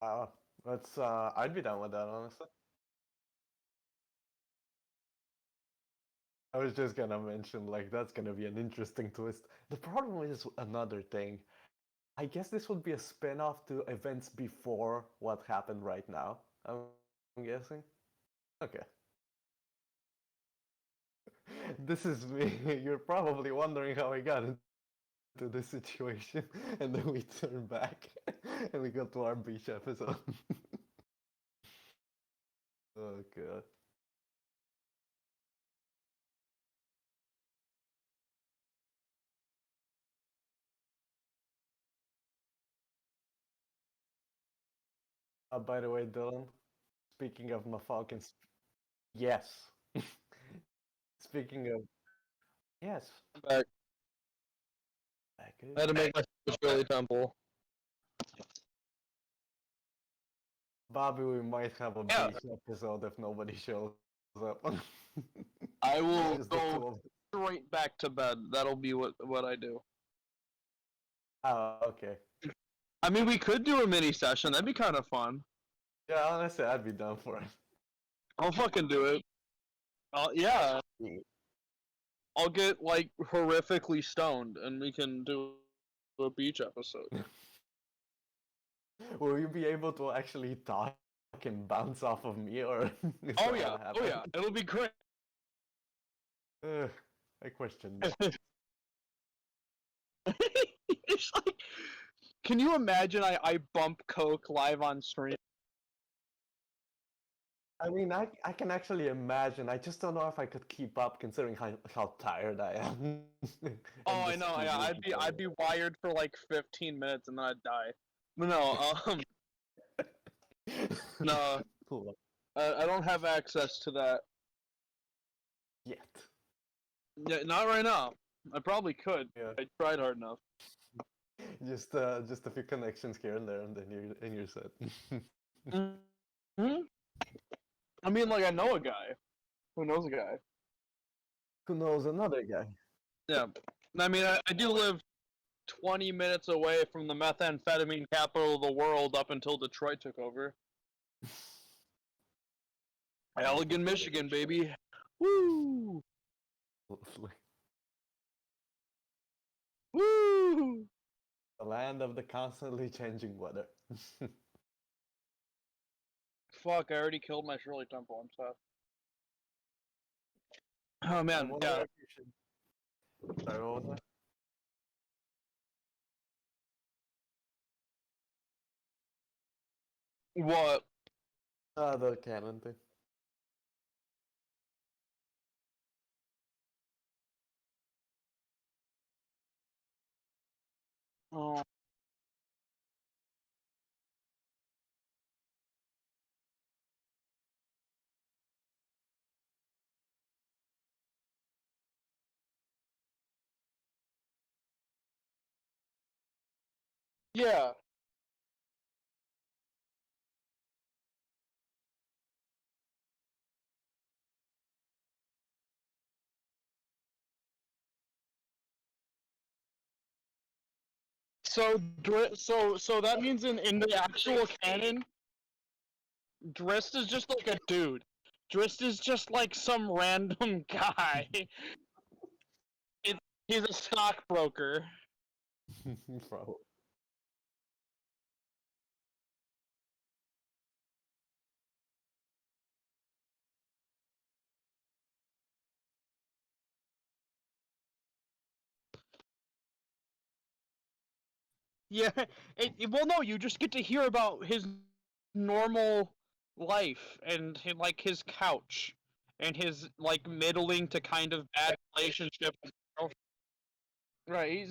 That's I'd be down with that, honestly. I was just gonna mention, like, that's gonna be an interesting twist. The problem is another thing. I guess this would be a spin-off to events before what happened right now. I'm guessing. Okay. This is me. You're probably wondering how I got into this situation, and then we turn back, and we go to our beach episode. Oh god. By the way, Dylan, speaking of my Falcons, yes. Speaking of yes, I'm back. back I had to make my Shirley Temple. Bobby, we might have a Yeah, beach episode if nobody shows up. I will Just the two go of us. straight back to bed. That'll be what I do. Oh, okay. I mean, we could do a mini session. That'd be kind of fun. Yeah, honestly, I'd be down for it. I'll fucking do it. Yeah, I'll get like horrifically stoned, and we can do a beach episode. Will you be able to actually talk and bounce off of me, or is Oh that yeah, gonna oh happen? yeah, it'll be great. I question that. It's like, can you imagine? I bump coke live on stream. I mean, I can actually imagine. I just don't know if I could keep up, considering how tired I am. Oh, And I just know. keep Yeah, moving I'd be wired for like 15 minutes and then I'd die. No, no, forward. I don't have access to that. Yet. Yeah, not right now. I probably could. Yeah. I tried hard enough. Just a few connections here and there, and then you're set. Hmm. I mean, like I know a guy who knows a guy. Who knows another guy? Yeah. I mean, I do live 20 minutes away from the methamphetamine capital of the world up until Detroit took over. Elgin, Michigan, baby. Woo! Lovely. Woo! The land of the constantly changing weather. Fuck, I already killed my Shirley Temple. I'm sad. Oh I man, wonder yeah. if you should. Sorry, what was that? What? The cannon thing. Oh. Yeah. So that means in the actual canon, Drist is just like a dude. Drist is just like some random guy. It, he's a stockbroker. Probably. Yeah. Well, no, you just get to hear about his normal life and like his couch and his like middling to kind of bad relationship with his girlfriend. Right.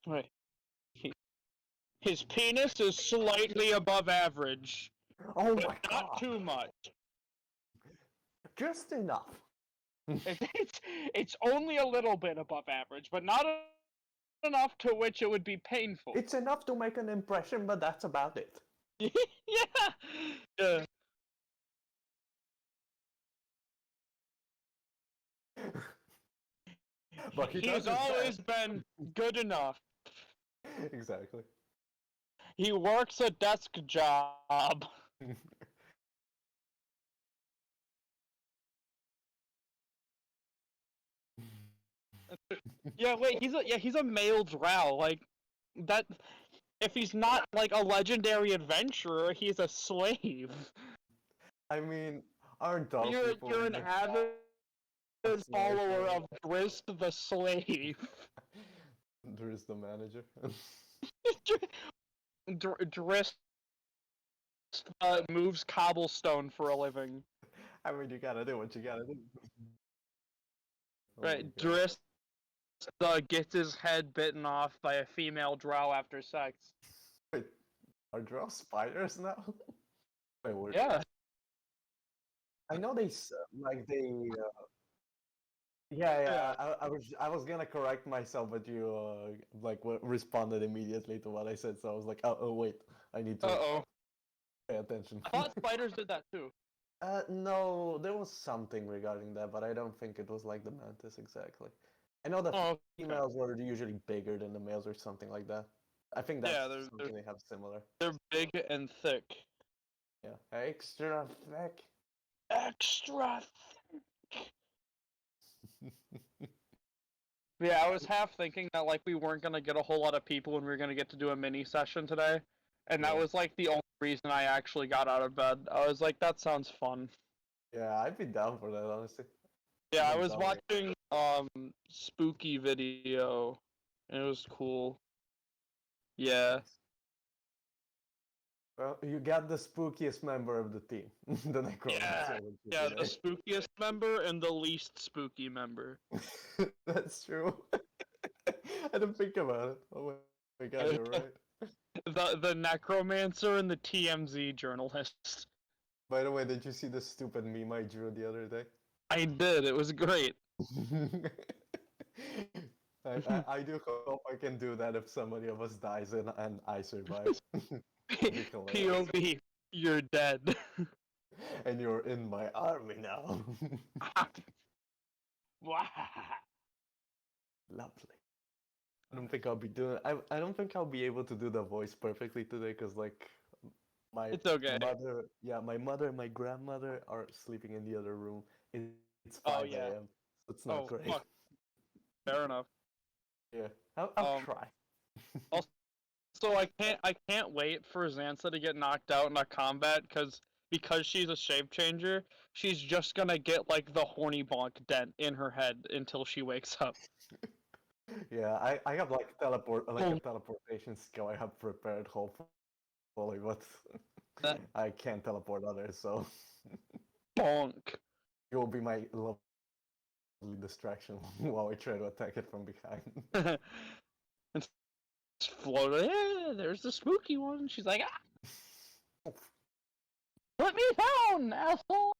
Right. He, his penis is slightly above average, Oh but my not god! too much. Just enough. It's it's only a little bit above average, but not enough to which it would be painful. It's enough to make an impression, but that's about it. Yeah. Yeah. But he He's does his always best. been good enough. Exactly. He works a desk job. Yeah, wait, he's a male drow. Like that. If he's not like a legendary adventurer, he's a slave. I mean, aren't all people You're an avid slaves, follower right? of Grist the slave. There's the manager. Drist moves cobblestone for a living. I mean, you gotta do what you gotta do. Oh my Right, god. Drist gets his head bitten off by a female drow after sex. Wait, are drow spiders now? Wait, what? Yeah. I know like they. Yeah, Yeah. yeah. I was gonna correct myself, but you like responded immediately to what I said. So I was like, oh wait, I need to Uh-oh. pay attention. I thought spiders did that too. No, there was something regarding that, but I don't think it was like the mantis exactly. I know the Oh, okay. females were usually bigger than the males or something like that. I think that's Yeah, something they have similar. they're big and thick. Yeah, extra thick. Extra. Yeah, I was half thinking that like we weren't gonna get a whole lot of people and we were gonna get to do a mini session today, and that Yeah, was like the only reason I actually got out of bed. I was like, that sounds fun. yeah, I'd be down for that honestly. Yeah, I Even was zombie. watching spooky video, and it was cool. Yeah. Nice. Well, you got the spookiest member of the team, the Yeah. necromancer with you Yeah, the today. spookiest member and the least spooky member. That's true. I didn't think about it. Oh my god, you're right. The necromancer and the TMZ journalist. By the way, did you see the stupid meme I drew the other day? I did. It was great. I do hope I can do that if somebody of us dies and I survive. It'd be hilarious. POV, you're dead. And you're in my army now. Wow. Lovely. I don't think I'll be doing. I don't think I'll be able to do the voice perfectly today because like my It's okay. mother, yeah, my mother and my grandmother are sleeping in the other room. It's Oh 5 yeah. a.m. So it's not Oh great. fuck. Fair enough. Yeah, I'll try. Also, I can't wait for Zansa to get knocked out in a combat because she's a shape changer. She's just gonna get like the horny bonk dent in her head until she wakes up. Yeah, I have like a teleportation skill I have prepared hopefully, but That I can't teleport others, so bonk. it will be my lovely distraction while I try to attack it from behind. And float. Yeah, there's the spooky one. She's like, ah, put me down, asshole.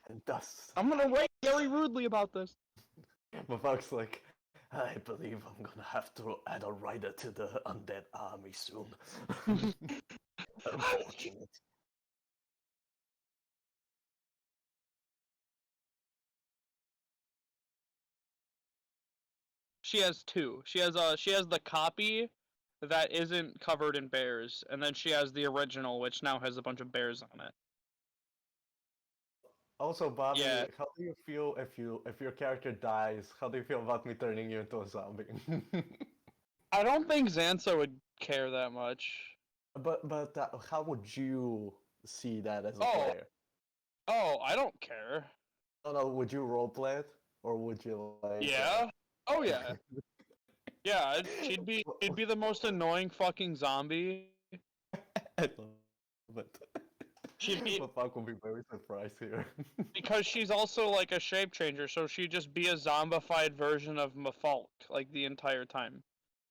And thus, I'm gonna write very rudely about this. my folks like, I believe I'm gonna have to add a rider to the undead army soon. Unfortunate. She has two. She has the copy that isn't covered in bears, and then she has the original, which now has a bunch of bears on it. Also, Bobby, Yeah, how do you feel if your character dies? How do you feel about me turning you into a zombie? I don't think Zansa would care that much. But how would you see that as a Oh, player? oh, I don't care. I don't know. Would you roleplay it, or would you like? Yeah. Oh yeah. Yeah, she'd be the most annoying fucking zombie. I love it. She'd be Mafak will be very surprised here. because she's also like a shape changer, so she'd just be a zombified version of Mafalk like the entire time.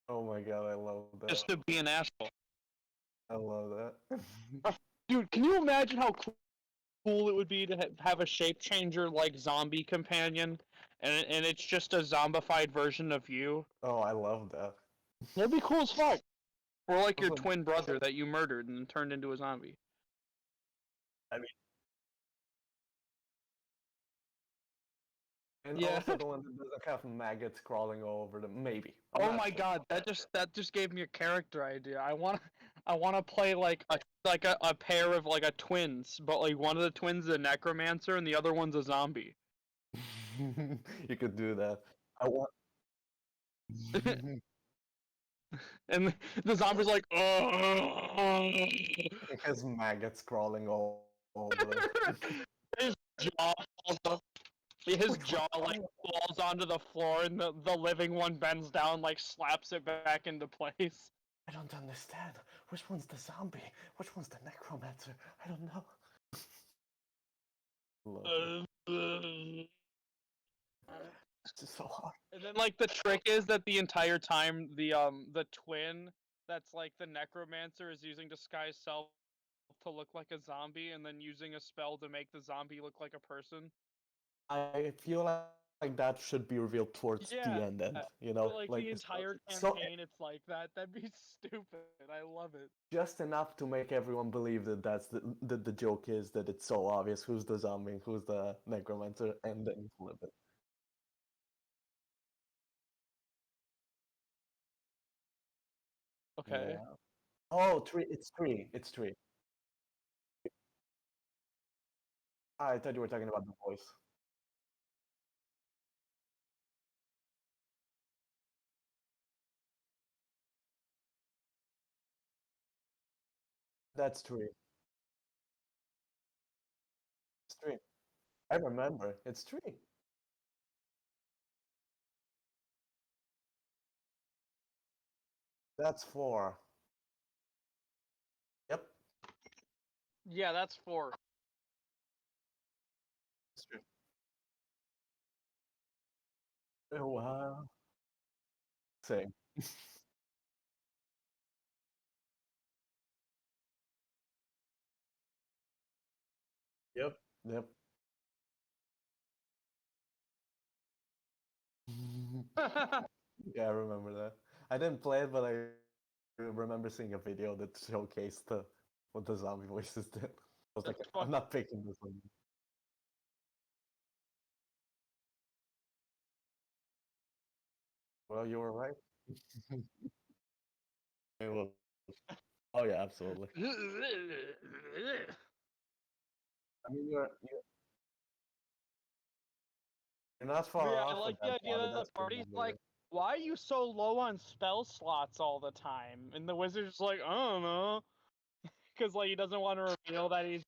Oh my god, I love that. Just to be an asshole. I love that. Dude, can you imagine how cool it would be to have a shape changer like zombie companion, and it's just a zombified version of you? Oh, I love that. That'd be cool as fuck. Or like your Also, twin brother that you murdered and then turned into a zombie. I mean, And Yeah. also the one that doesn't have maggots crawling all over them. Maybe. I'm Oh not my sure. god, that just gave me a character idea. I wanna play like a pair of like a twins, but like one of the twins is a necromancer and the other one's a zombie. You could do that. I want. And the zombie's like, oh. It has maggots crawling all over them. His jaw falls off. His Which one? jaw like falls onto the floor, and the living one bends down, like slaps it back into place. I don't understand. Which one's the zombie? Which one's the necromancer? I don't know. Love it. And It's just so hard. then like the trick is that the entire time the twin that's like the necromancer is using disguise self to look like a zombie, and then using a spell to make the zombie look like a person. I feel like that should be revealed towards the Yeah, end, you know? but like Like, the entire so campaign, it's like that. That'd be stupid. I love it. just enough to make everyone believe that the joke is that it's so obvious who's the zombie and who's the necromancer, and then you flip it. Okay. Yeah. Oh, three. It's three. It's three. I thought you were talking about the voice. That's three. It's three. I remember. It's three. That's four. Yep. Yeah, that's four. It's true. Oh, wow. Same. Yep. Yep. Yeah, I remember that. I didn't play it, but I remember seeing a video that showcased what the zombie voices did. I was like, That's I'm fuck. not picking this one. Well, you were right. It was. Oh yeah, absolutely. I mean, you're not But far yeah, I off like with the that idea thought, and that the that's pretty party's like, motivating. why are you so low on spell slots all the time? And the wizard's like, I don't know, because like he doesn't want to reveal that he's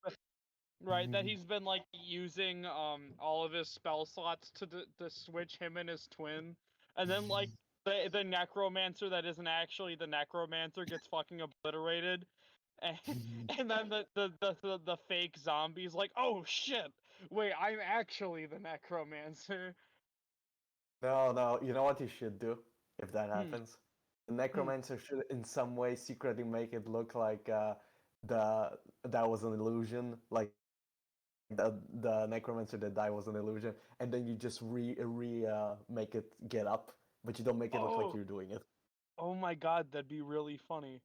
been like using all of his spell slots to switch him and his twin, and then like the necromancer that isn't actually the necromancer gets fucking obliterated, and and then the fake zombie's like, oh shit, wait, I'm actually the necromancer. No, no. You know what you should do if that Hmm. happens? The Hmm. necromancer should, in some way, secretly make it look like the that was an illusion, like the necromancer that died was an illusion, and then you just make it get up, but you don't make it look like Oh, you're doing it. oh my god, that'd be really funny.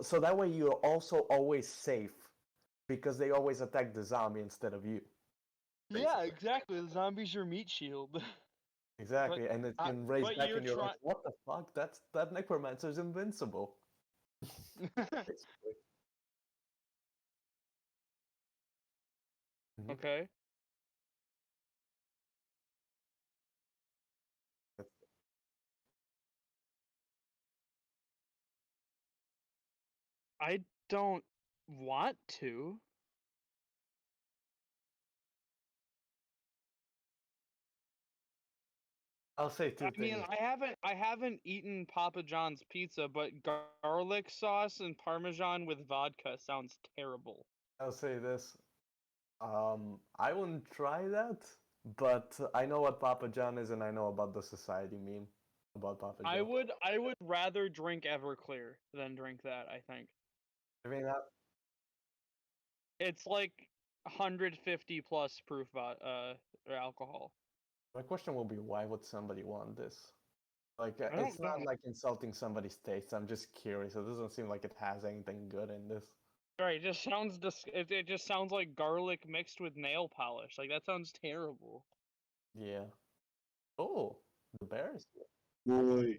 So that way you're also always safe because they always attack the zombie instead of you, Yeah, basically. exactly. The zombie's your meat shield. But Exactly, and it I, can raise but back, you're and you're like, trying. what the fuck? That necromancer's invincible. Basically. Mhm. Okay. I don't want to. I'll say I two mean, things. I haven't eaten Papa John's pizza, but garlic sauce and parmesan with vodka sounds terrible. I'll say this. I wouldn't try that, but I know what Papa John is, and I know about the society meme about Papa I John. would I would rather drink Everclear than drink that, I think. I mean, that, It's like 150 plus proof alcohol. my question will be, why would somebody want this? Like, I it's don't not know. like insulting somebody's taste. I'm just curious. It doesn't seem like it has anything good in this. Right, it just sounds it just sounds like garlic mixed with nail polish. Like that sounds terrible. Yeah. Oh, the bears. Boy.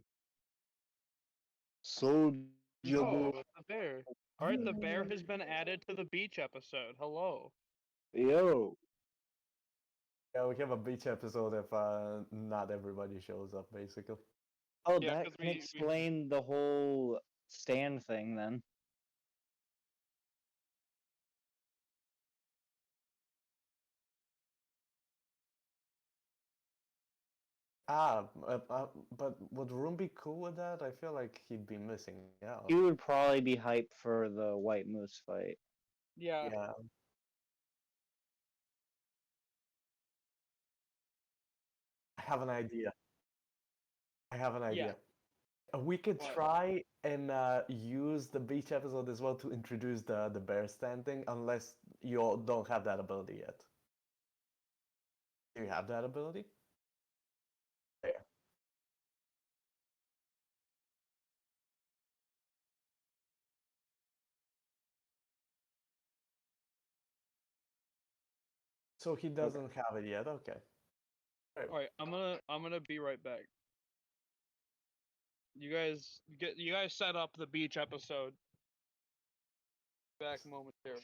Soldier Oh, boy. it's the bear. All right, the bear has been added to the beach episode. Hello. Yo. Yeah, we have a beach episode if not everybody shows up, basically. Oh, Yeah, that because can we explain the whole stand thing then. But would Room be cool with that? I feel like he'd be missing out. He would probably be hyped for the White Moose fight. yeah. Yeah. I have an idea. I have an Yeah. idea. We could What? try and use the beach episode as well to introduce the bear stand thing, unless you all don't have that ability yet. Do you have that ability? Yeah. So he doesn't have it yet. Okay. Right. All right, I'm gonna be right back. You guys set up the beach episode. Back momentarily.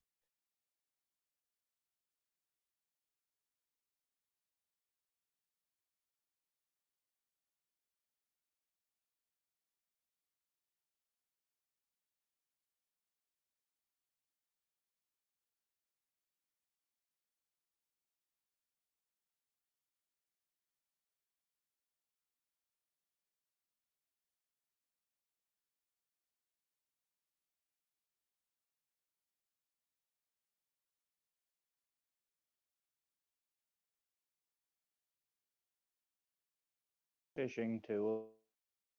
Fishing to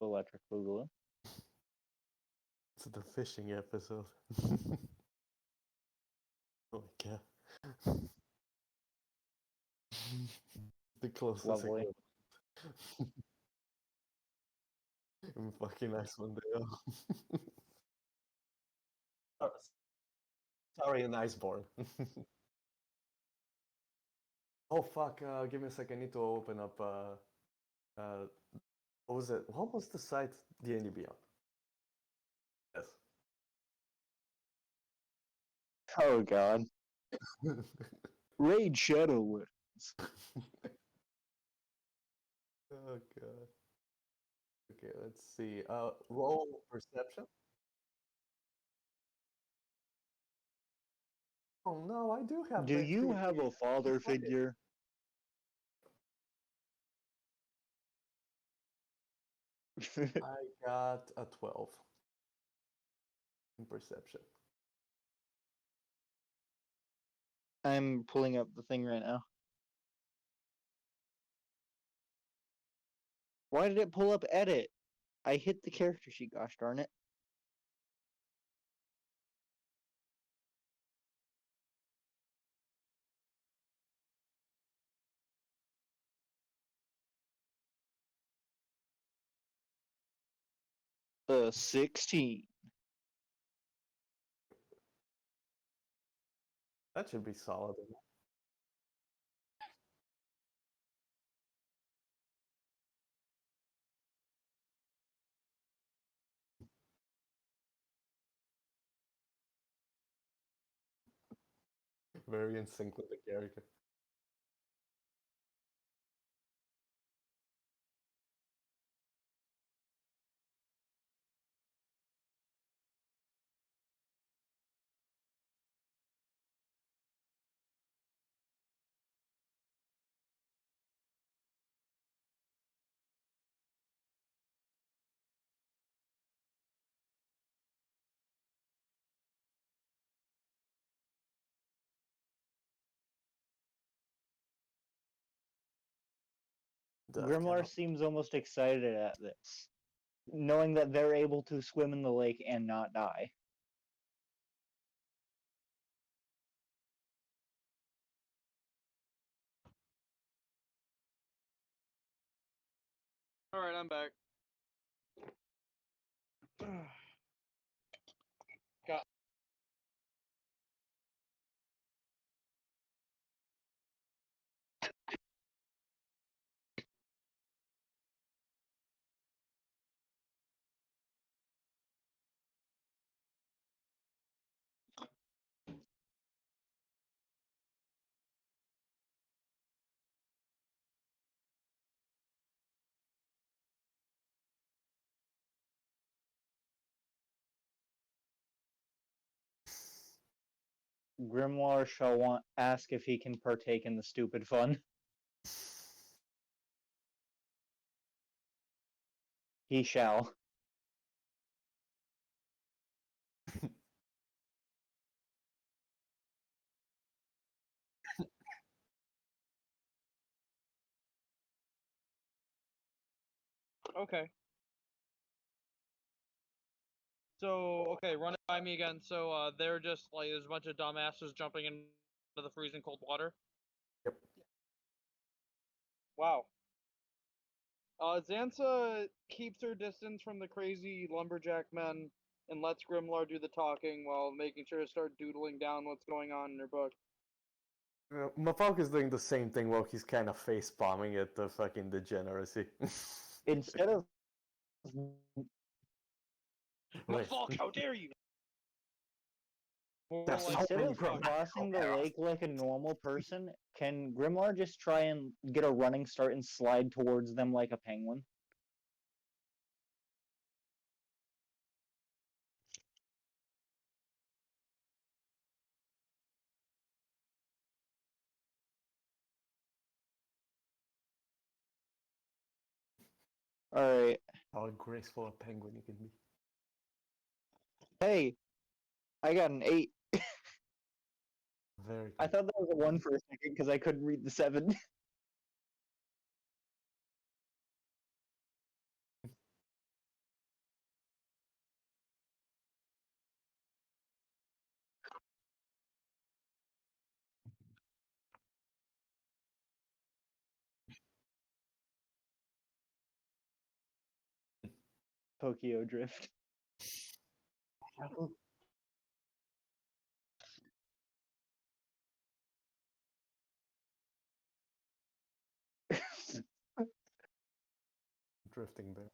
Electric Boogaloo. It's the fishing episode. Oh my god. The closest Lovely. equivalent. In fucking Icewind Dale. Oh, sorry, in Iceborne. Oh fuck, give me a second, I need to open up what was it? What was the site D&D Beyond? Yes. Oh god. Raid Shadow Winds. Oh god. Okay, let's see. Roll perception. Oh no, I do have Do that you too. have a father figure? I got a 12 in perception. I'm pulling up the thing right now. Why did it pull up edit? I hit the character sheet, gosh darn it. The 16. That should be solid enough. Very in sync with the character. That Grimlar cannot. seems almost excited at this, knowing that they're able to swim in the lake and not die. All right, I'm back. Got Grimoire shall ask if he can partake in the stupid fun. He shall. Okay. So, okay, run it by me again. So, they're just like there's a bunch of dumbasses jumping into the freezing cold water. Yep. Wow. Zansa keeps her distance from the crazy lumberjack men and lets Grimlar do the talking while making sure to start doodling down what's going on in her book. Mafalk is doing the same thing while he's kind of face palming at the fucking degeneracy. Instead of Wait. Mafalk, how dare you! More That's like, so instead many of Grimlar. crossing the lake like a normal person, can Grimoire just try and get a running start and slide towards them like a penguin? Alright. How graceful a penguin you can be. Hey, I got an 8. Very I good. thought that was a 1 for a second because I couldn't read the 7. Tokyo Drift. Drifting there.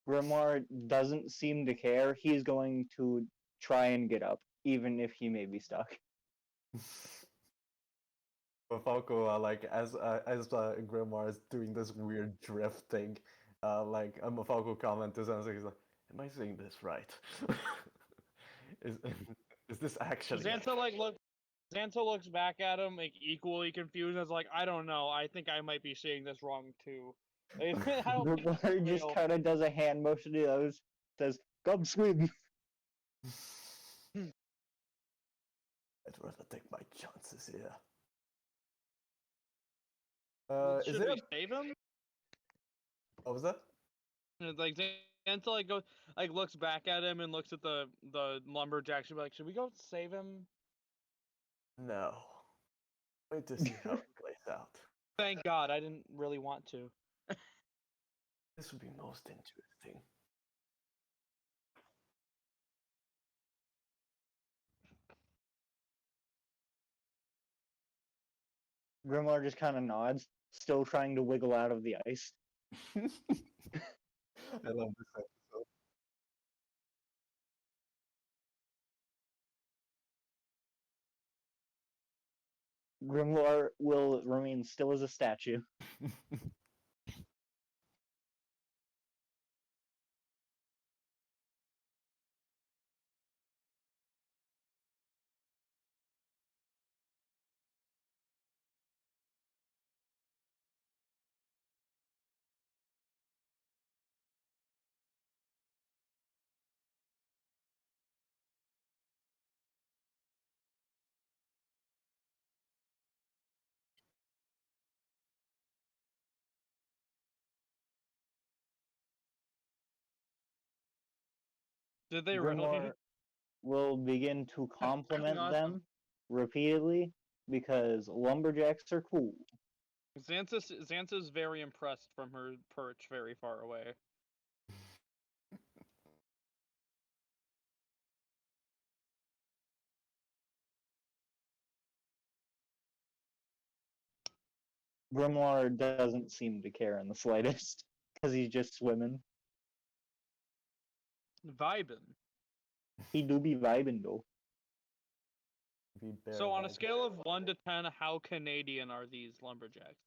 Grimoire doesn't seem to care. He's going to try and get up, even if he may be stuck. Falco, like as Grimoire is doing this weird drift thing, like Mafalco commented something. He's like, "Am I saying this right? is is this actually?" Xantha looks back at him like equally confused. As like, I don't know. I think I might be seeing this wrong too. I don't think it's Grimoire just real. kind of does a hand motion to those, says, "Come swim." I'd rather take my chances here. Is Should there? we save him? What was that? And, like Xantha like looks back at him and looks at the lumberjack. She'd be like, should we go save him? No. Wait to see how it plays out. Thank God, I didn't really want to. This would be most interesting. Grimoire just kind of nods, still trying to wiggle out of the ice. I love this episode. Grimoire will remain still as a statue. Did they really? Grimoire will begin to compliment Awesome. them repeatedly because lumberjacks are cool. Xantha's very impressed from her perch very far away. Grimoire doesn't seem to care in the slightest because he's just swimming. Vibin'. He do be vibing though. Be So on a bareback. scale of 1 to 10, how Canadian are these lumberjacks?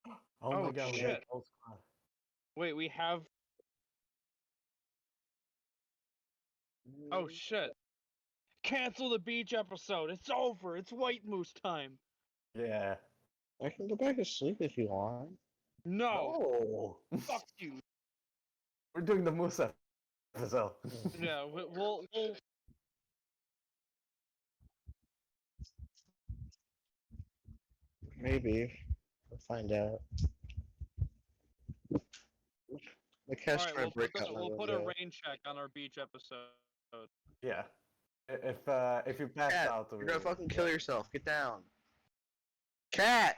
Oh Oh my god, we have shit! whole squad. Wait, we have. Oh shit! Cancel the beach episode. It's over. It's white moose time. Yeah. I can go back to sleep if you want. No, Oh, fuck you. we're doing the moose episode. Yeah, we'll Maybe. We'll find out. The all cat's right. trying to break out my We'll put a window. rain check on our beach episode. Yeah. If you pass Cat, out, you're gonna fucking kill yourself. Get down. Cat!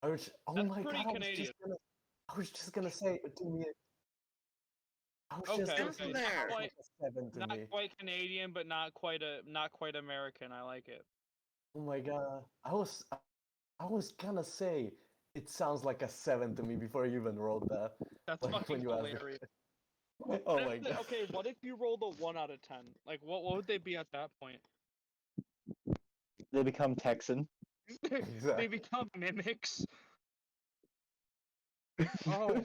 Oh That's my pretty god, Canadian. I was just gonna say, do me. I was just Okay, gonna okay. say, There. sounds like a seven to Not me. quite Canadian, but not quite American. I like it. Oh my god, I was gonna say it sounds like a seven to me before you even rolled that. That's Like fucking when you asked. hilarious. Oh What my if god. okay, what if you rolled a 1 out of 10? Like, what would they be at that point? They become Texan. They Exactly. become mimics. Oh,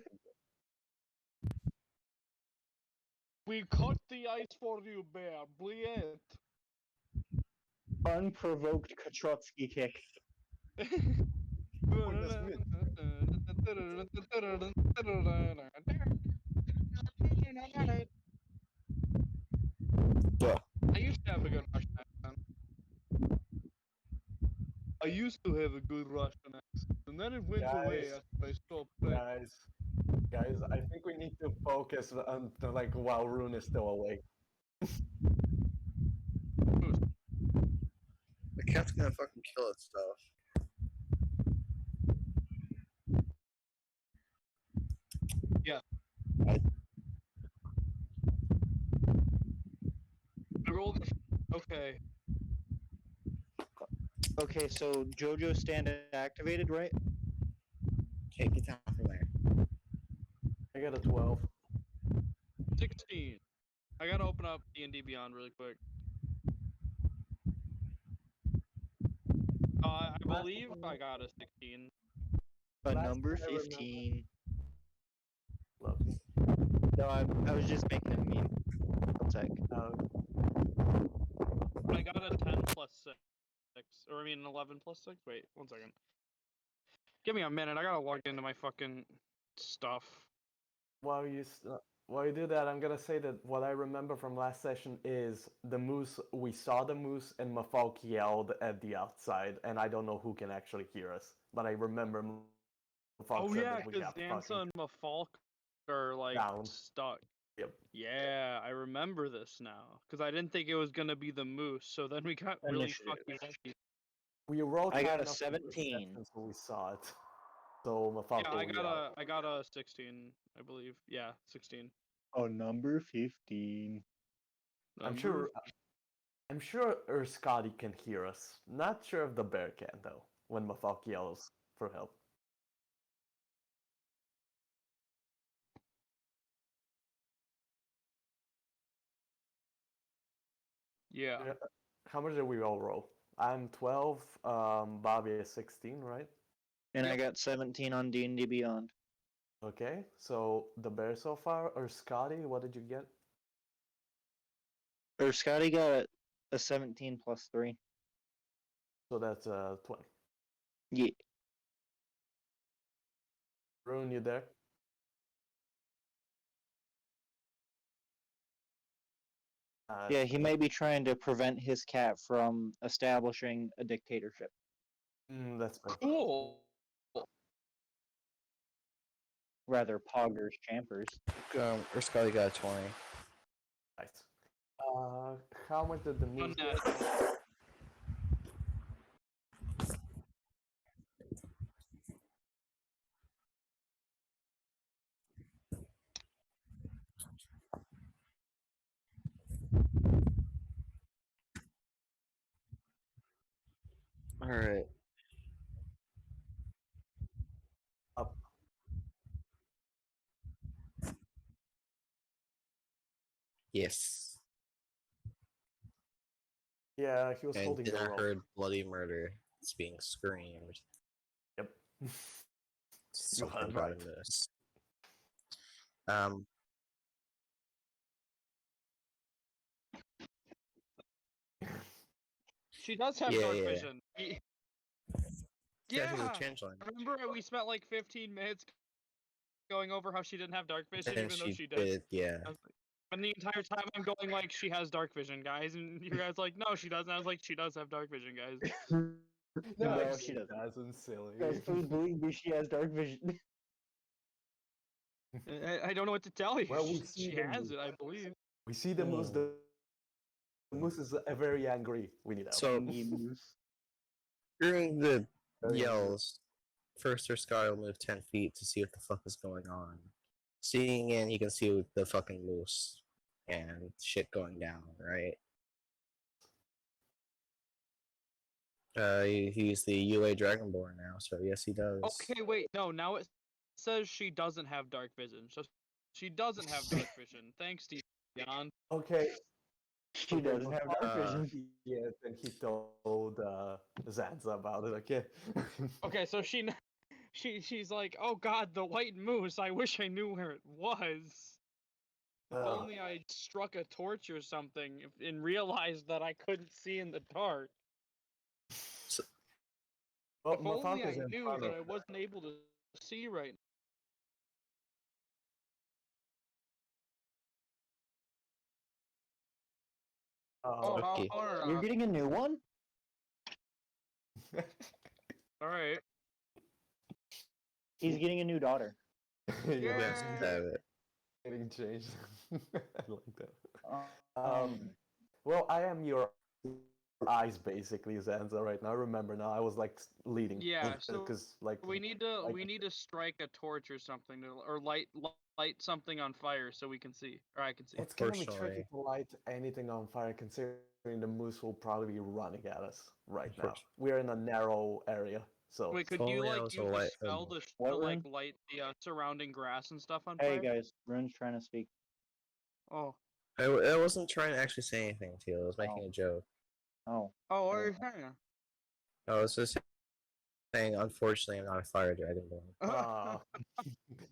we cut the ice for you, bear. Brilliant. Unprovoked Katrotsky kick. Goodness me. Duh. I used to have a good Russian accent. I used to have a good Russian accent, and then it went away Guys, after I stopped playing. guys, I think we need to focus on like while Rune is still awake. The cat's gonna fucking kill itself. Yeah. I- I rolled. Okay. Okay, so JoJo stand activated, right? Okay, get down from there. I got a 12. 16. I gotta open up D&D Beyond really quick. I believe I got a 16. A Last number I remember- 15. Lovely. No, I was just making a meme. One sec. I got a 10 plus 6. Or I mean 11 plus 6? Wait, 1 second. Give me a minute. I gotta log into my fucking stuff. While you do that, I'm gonna say that what I remember from last session is the moose. We saw the moose, and Mafalk yelled at the outside, and I don't know who can actually hear us, but I remember Mafalk Oh said yeah, that we because have Danza fucking and Mafalk are like down. stuck. Yep. Yeah, I remember this now. Because I didn't think it was gonna be the moose, so then we got really Initiative. fucking lucky. We rolled I high got a enough for 17. perception, so we saw it. So Mafalk Yeah, will I got a 16, I believe. Yeah, 16. Oh, number 15. I'm Number- sure Scotty can hear us. Not sure if the bear can though. When Mafalk yells for help. Yeah. Yeah. How much did we all roll? I'm 12. Bobby is 16, right? And I Yep. got 17 on D&D Beyond. Okay. So the bear so far, or Scotty, what did you get? Or Scotty got a 17 plus 3. So that's 20. Yeah. Rune, you there? Yeah, he might be trying to prevent his cat from establishing a dictatorship. That's fair. Cool. Rather, poggers, champers. Or Scully got a 20. Nice. How much did the moose get? Unnatural. All right. Up. Yes. Yeah, he was And holding then the I rope. heard bloody murder. It's being screamed. Yep. You Something heard about right. a moose. Um. She does have Yeah, dark yeah. vision. Yeah, she's a Yeah. changeling. Remember we spent like 15 minutes going over how she didn't have dark vision, And even though she she does. did, yeah. And the entire time I'm going like, she has dark vision, guys, and you guys like, no, she doesn't. I was like, she does have dark vision, guys. No, she doesn't. Doesn't silly. Guys, please believe me, she has dark vision. I don't know what to tell you. Well, we see She the has moose. it, I believe. We see the moose. The moose is very angry. We need help. So Moose. during the Very angry. yells, first or Sky will move 10 feet to see what the fuck is going on. Seeing in, you can see the fucking moose and shit going down, right? He's the UA Dragonborn now, so yes, he does. Okay, wait, no, now it says she doesn't have dark vision. So she doesn't have dark vision. Thanks, Dion. Okay. She Okay, doesn't have dark vision. Yeah, and he told Zanza about it. Okay. Okay, so she's like, oh god, the white moose. I wish I knew where it was. If only I struck a torch or something and realized that I couldn't see in the dark. Well, If only Mafanka's I in knew front that of I her. wasn't able to see right now. Oh, Oh, Okay. You're getting a new one? alright. He's getting a new daughter. yeah, Yes, Yay! have it. getting changed. I like that. Um, Well, I am your eyes basically, Zanza, right now. Remember now, I was like leading. Yeah, so because like we need to strike a torch or something or light something on fire so we can see, or I can see. it's gonna be tricky Unfortunately. to light anything on fire, considering the moose will probably be running at us right now. Unfortunately. We're in a narrow area, so Wait, could If you only I like was a use a light spell thermal. What to like room? light the surrounding grass and stuff on hey fire? guys, Rune's trying to speak. Oh, I wasn't trying to actually say anything to you. I was making Oh. a joke. Oh. what are you saying? I was just saying, unfortunately, I'm not a fire dragonborn.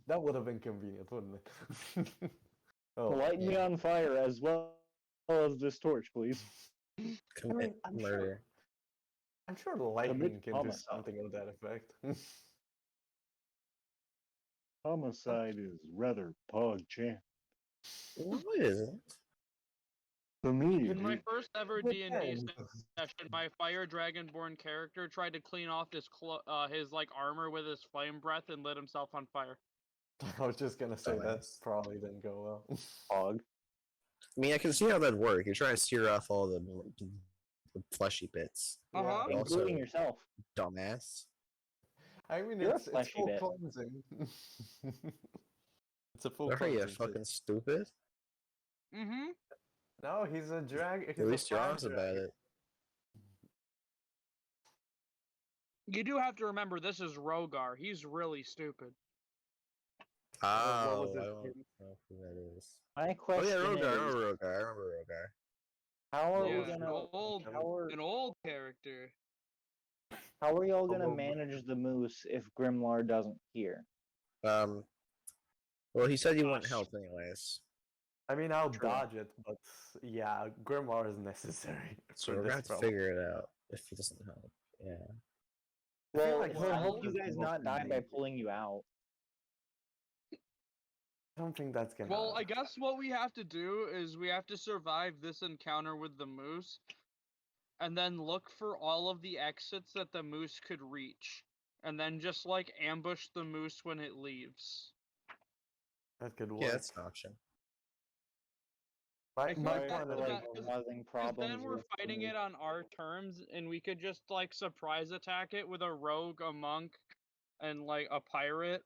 that would have been convenient, wouldn't it? Oh, Light me on fire as well as this torch, please. Commit I'm murder. I'm sure the lightning Commit can do homicide. something of that effect. Homicide is rather pog champ. What is it? For me, In my first ever D&D Depends. session, my fire dragonborn character tried to clean off his like armor with his flame breath and lit himself on fire. I was just gonna say that Dumbass. probably didn't go well. pog. I mean, I can see how that'd work. You're trying to sear off all the fleshy bits. Uh-huh. Yeah. Also- Including yourself. Dumbass. I mean, You're a it's fleshy full bit. cleansing. It's a full Are you cleansing. fucking stupid? Mm-hmm. No, he's a drag. He's At least a you're fire honest about dragon. it. You do have to remember this is Rogar. He's really stupid. What Oh, was I his don't name? know who that is. My Oh question yeah, Rogar. I is, remember Rogar. I remember Rogar. how are Yeah, we an gonna old character. how are y'all gonna Although- manage the moose if Grimlar doesn't hear? Well, he said he wouldn't Gosh. help anyways. I mean, I'll True. dodge it, but yeah, Grimoire is necessary. So for we're this gonna have to problem. figure it out if he doesn't help. Yeah. I feel Well, like he'll help Silence you is guys the not most die by convenient. pulling you out. I don't think that's gonna. Well, I guess what we have to do is we have to survive this encounter with the moose, and then look for all of the exits that the moose could reach, and then just like ambush the moose when it leaves. that could work. Yeah, that's an option. My, I my think point that- of that- view- causing Because problems. then we're with fighting the it on our terms, and we could just like surprise attack it with a rogue, a monk, and like a pirate,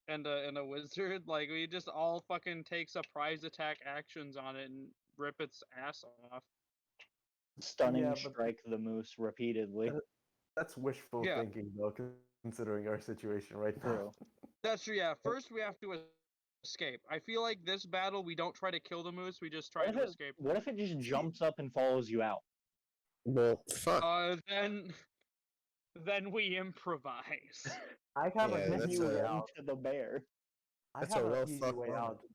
and a wizard. Like we just all fucking take surprise attack actions on it and rip its ass off. Stunning Yeah, but strike the moose repeatedly. Uh, that's wishful Yeah. thinking, though, considering our situation right now. True. That's true. Yeah. First, we have to escape. I feel like this battle, we don't try to kill the moose. We just try What if to it, escape. what if it just jumps up and follows you out? Well, fuck. Then we improvise. I have Yeah, an Then that's easy you way a- run out. to the bear. I That's have a an well easy thought way plan. out.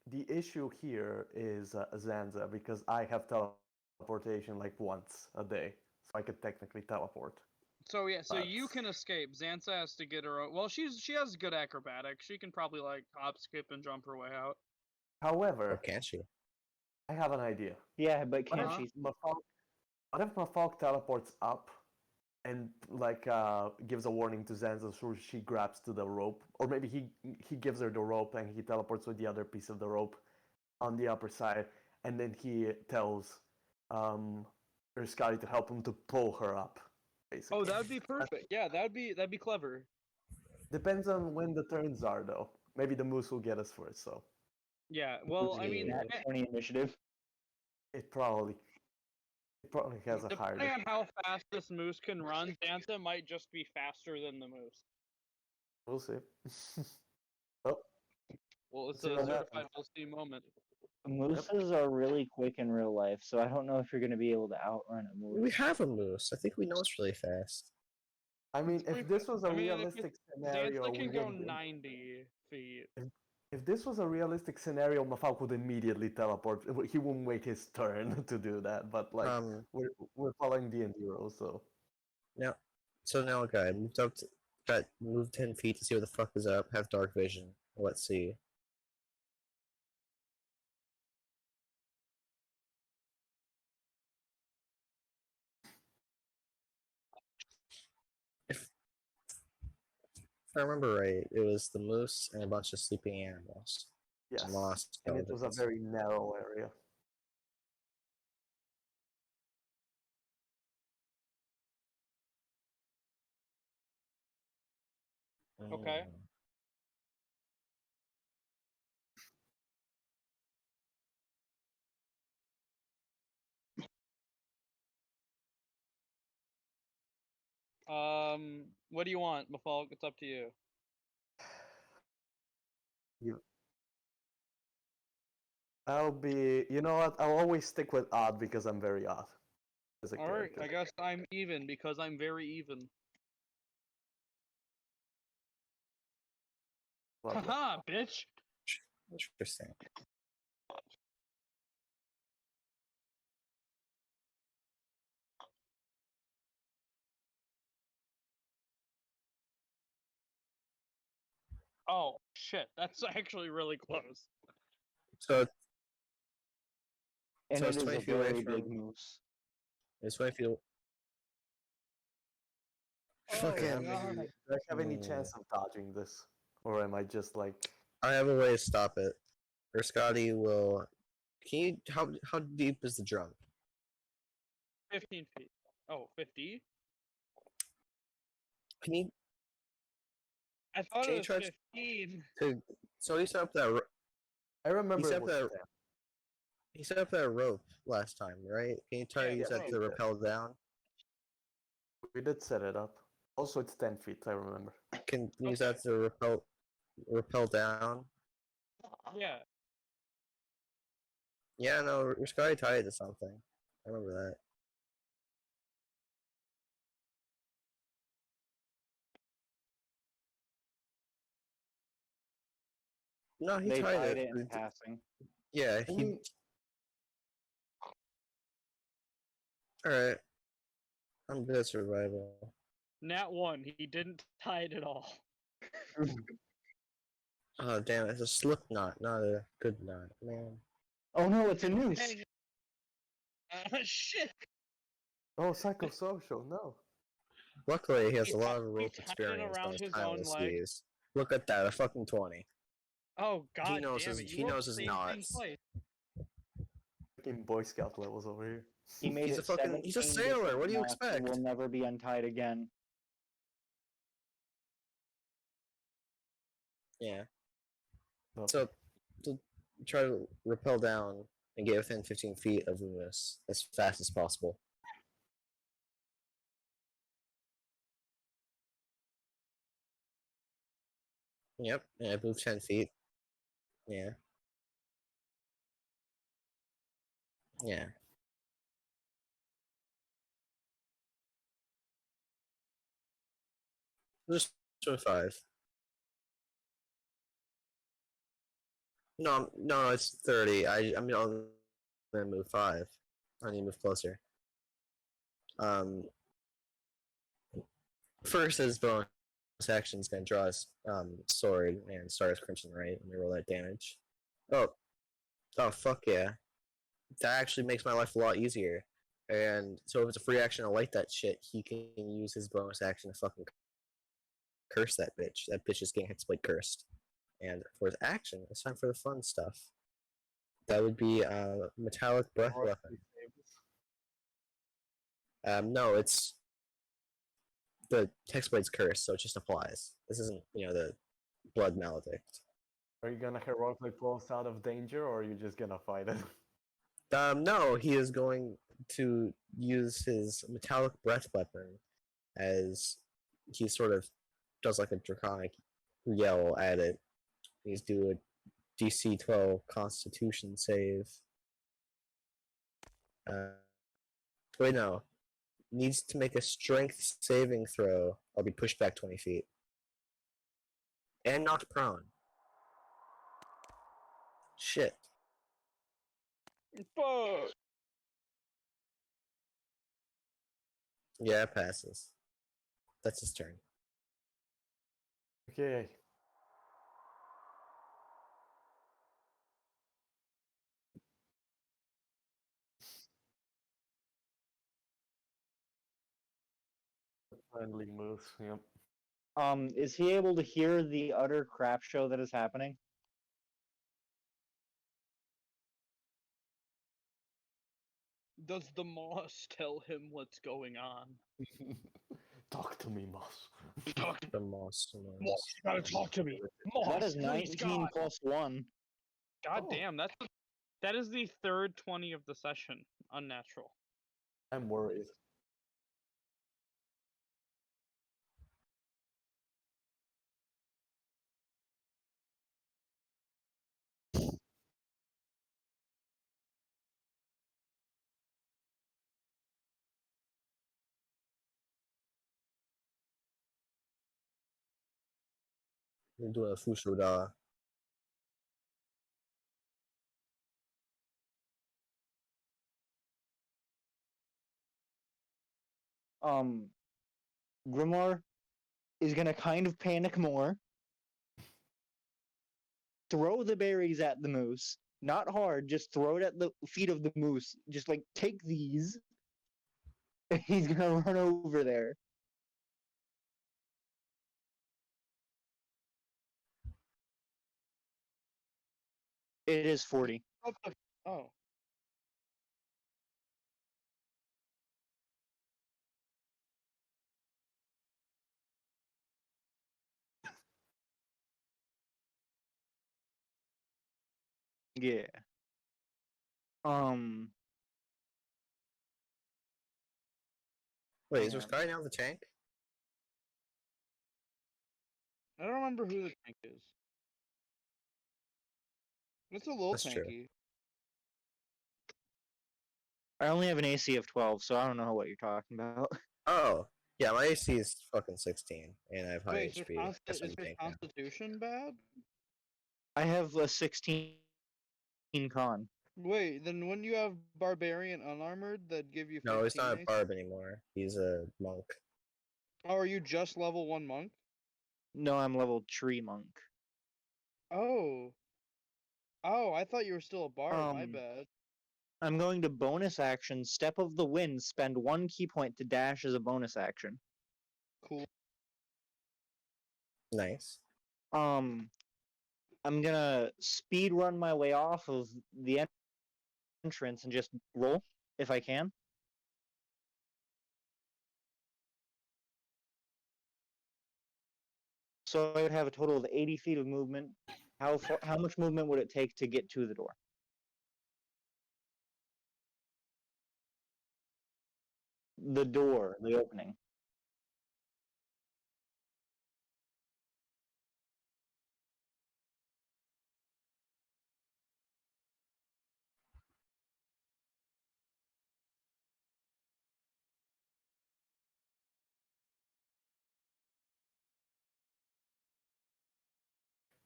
The issue here is Zanza because I have teleportation like once a day, so I could technically teleport. So yeah, so you But can escape. Xantha has to get her own. Well, she has good acrobatics. She can probably like hop, skip, and jump her way out. Or however, can't you? I have an idea. Yeah, but What can't if Uh-huh. she? Mafalk teleports up and like gives a warning to Zanza so she grabs to the rope, or maybe he gives her the rope and he teleports with the other piece of the rope on the upper side, and then he tells her Scotty to help him to pull her up. Basically, Oh, that would be perfect. Yeah, that'd be clever. depends on when the turns are though. Maybe the moose will get us first, so Yeah. Well, I mean, Yeah. Nat 20 initiative. it probably has a higher. depending on how fast this moose can run, Xantha might just be faster than the moose. We'll see. Oh, Well, it's see a what certified happens. we'll see moment. Mooses are really quick in real life, so I don't know if you're going to be able to outrun a We moose. have a moose. I think we know it's really fast. I mean, pretty if this was a I mean, if realistic scenario, Xantha we can go wouldn't. 90 feet. If this was a realistic scenario, Mafalk would immediately teleport. He wouldn't wait his turn to do that. But like, we're following D&D rules, so Now, so now, okay, got moved 10 feet to see what the fuck is up. Have dark vision. Let's see. If I remember right, it was the moose and a bunch of sleeping animals. yes. And lost And it was a skeletons. very narrow area. Okay. Mm. What do you want, Mafalk? It's up to you. I'll be. You know what? I'll always stick with odd because I'm very odd as a All right, character. I guess I'm even because I'm very even. Lovely. Haha, bitch. Interesting. Oh shit, that's actually really close. So, And so it it's is 20 a feet away very big from. moose. It's 20 feet. Oh, Fucking. God. Do I have any Hmm. chance of dodging this, or am I just like? I have a way to stop it. Or Scotty will. Can you? How deep is the drum? 15 feet. Oh, 50? Can you? I thought Can it you was try 15. to? So he set up that. I remember set it up was that- 10. He set up that rope last time, right? Can you try Yeah, to use the that rope. to rappel down? We did set it up. Also, it's 10 feet. I remember. Can you use Okay. that to rappel down? Yeah. Yeah, no, Scotty tied it to something. I remember that. No, he They tied tied it. it in passing. Yeah, I he. mean, All right, I'm good at survival. Nat 1. He didn't tie it at all. Oh damn, it's a slip knot, not a good knot, man. Oh no, it's a noose. Dang. Shit. oh, psychosocial. No. Luckily, he has He a lot tied- of he rope tied it experience around on his his time own with leg. skis. Look at that, a fucking 20. Oh god knows damn his- it. he You rolled knows the his same thing knots. twice. Fucking Boy Scout levels over here. He made He's it a fucking- he's a 17 sailor, different what do you knots and expect? will never be untied again. Yeah. Okay. So, to try to rappel down, and get within 15 feet of the moose as fast as possible. Yep, and I moved 10 feet. Yeah. Yeah. Just 25. No, it's 30. I'm only gonna move 5. I need to move closer. Um, first, as bonus action, is gonna draw his sword and start his crimson right. Let me roll that damage. Oh, oh, fuck yeah! That actually makes my life a lot easier. And so, if it's a free action to light that shit, he can use his bonus action to fucking curse that bitch. That bitch is getting hit split cursed. And for his action, it's time for the fun stuff. That would be metallic breath weapon. No, it's the Hexblade's curse, so it just applies. This isn't, the blood maledict. Are you gonna heroically pull us out of danger, or are you just gonna fight it? No, he is going to use his metallic breath weapon as he sort of does like a draconic yell at it. He's do a DC 12 Constitution save. Wait, no. Needs to make a strength saving throw or be pushed back 20 feet. And knocked prone. Shit. Fuck. Yeah, it passes. That's his turn. Okay. Friendly moves. Yep. Is he able to hear the utter crap show that is happening? Does the moss tell him what's going on? Talk to me, Moss. Talk to The moss. Moss, you gotta talk to me. Moss, That is please, 19 God. plus 1. God Oh. damn, that is the third 20 of the session. Unnatural. I'm worried. You're doing a Fushuda. Grimoire is gonna kind of panic more. Throw the berries at the moose. Not hard, just throw it at the feet of the moose. Just like, take these. He's gonna run over there. It is 40. Oh. Yeah. Um. Wait, hang is there on. Sky now the tank? I don't remember who the tank is. It's a little That's true. tanky. I only have an AC of 12, so I don't know what you're talking about. Oh, yeah, my AC is fucking 16, and I have high Wait, HP. That's why is I'm your tank now. constitution bad? I have a 16 con. Wait, then wouldn't you have barbarian unarmored that give you 15 No, he's not a AC? barb anymore. He's a monk. Oh, are you just level 1 monk? No, I'm level tree monk. Oh. Oh, I thought you were still a bard, my bad. I'm going to bonus action, Step of the Wind, spend 1 key point to dash as a bonus action. Cool. Nice. I'm gonna speed run my way off of the entrance and just roll if I can. So I would have a total of 80 feet of movement. How much movement would it take to get to the door? the door, the opening.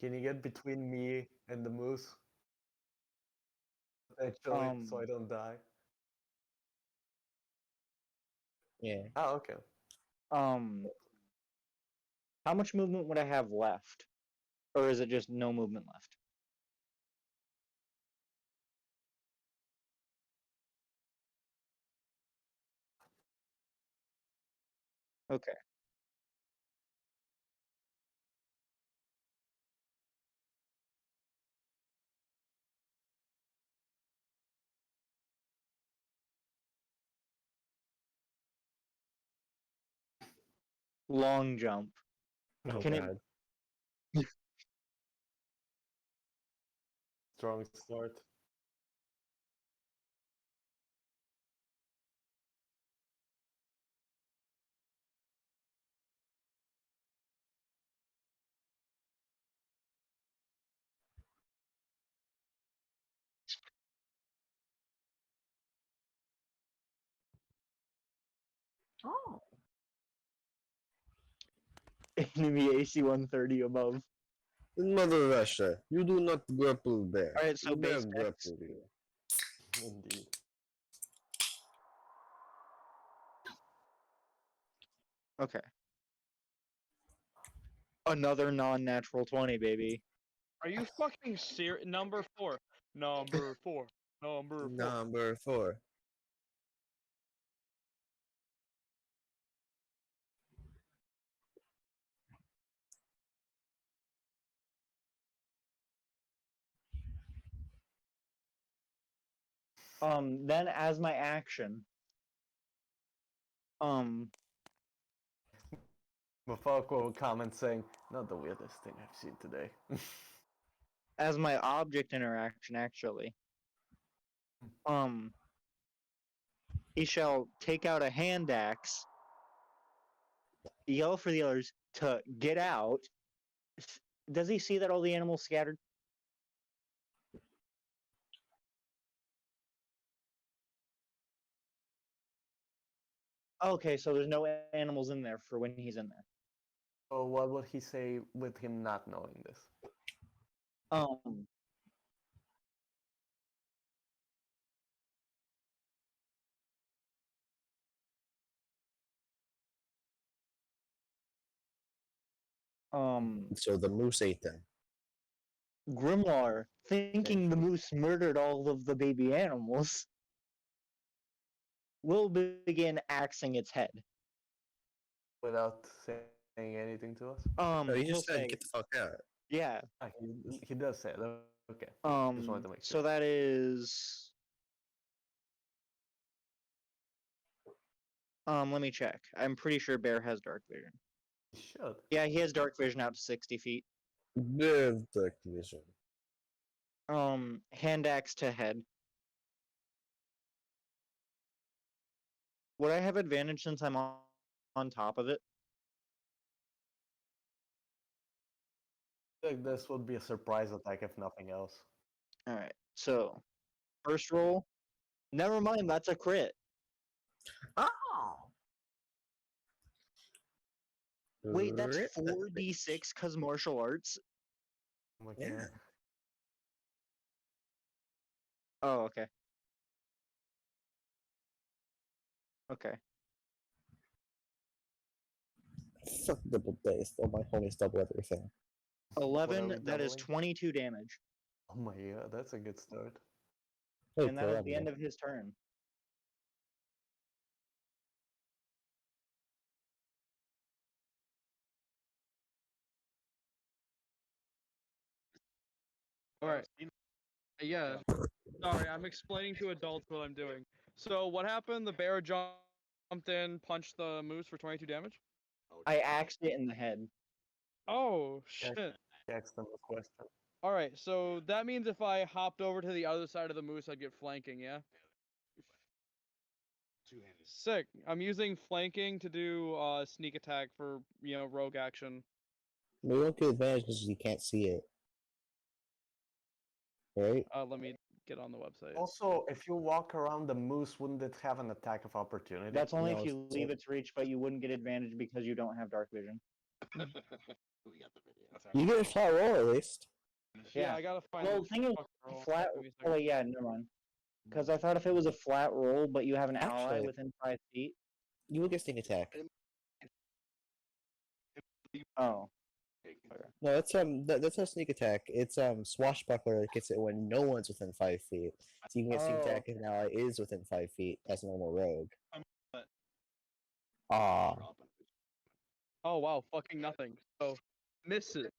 Can you get between me and the moose? Actually, so I don't die. Yeah. Ah, okay. Um, how much movement would I have left? Or is it just no movement left? Okay. Long jump. Oh Can it god. Strong start. Oh. enemy AC 130 above? Mother Russia, you do not grapple bear. Alright, so Bear base dex. grapple you. Indeed. Okay. Another non-natural 20, baby. Are you fucking serious? Number 4. Number 4. Number 4. Number 4. Then as my action, um, Mafalco will comment saying, "Not the weirdest thing I've seen today." as my object interaction, actually, um, he shall take out a hand axe, yell for the others to get out. Does he see that all the animals scattered? Okay, so there's no animals in there for when he's in there. So what would he say with him not knowing this? Um, So the moose ate them. Grimlar, thinking the moose murdered all of the baby animals, will begin axing its head. Without saying anything to us? No, he He'll just said, say, "Get the fuck out." yeah. Ah, he does say it. Okay. Just wanted to make So sure. that is. Let me check. I'm pretty sure Bear has dark vision. He should. Yeah, he has dark vision out to 60 feet. Bear dark vision. Hand axe to head. Would I have advantage since I'm on top of it? Like this would be a surprise attack if nothing else. Alright, so first roll. Never mind, that's a crit. Oh. Wait, that's Rip that 4d6 because martial arts? Oh my Yeah. god. Oh, okay. Okay. Fuck double dice. All my homies double everything. What are 11, we that is doubling? 22 damage. Oh my god, that's a good start. Hey, And that is the Karama. end of his turn. Alright. Yeah. Sorry, I'm explaining to adults what I'm doing. So what happened? The bear jumped in, punched the moose for 22 damage? I axed it in the head. Oh, Yeah. shit. Ask them a question. Alright, so that means if I hopped over to the other side of the moose, I'd get flanking, yeah? Sick. I'm using flanking to do sneak attack for rogue action. We don't get advantage because you can't see it, right? Let me get on the website. Also, if you walk around the moose, wouldn't it have an attack of opportunity? That's only No, if you it's leave its reach, but you wouldn't get advantage because you don't have dark vision. You get a flat roll at least. Yeah, I gotta find. Well, the the thing is, fucking roll. flat. Give me a Oh, second. wait, yeah, never mind. Because I thought if it was a flat roll, but you have an ally Actually- within 5 feet. You will get sneak attack. Oh. No, that's no sneak attack. It's swashbuckler that gets it when no one's within 5 feet. So you can get sneak Oh. attack if an ally is within 5 feet. That's a normal rogue. Ah, Oh wow, fucking nothing. So misses.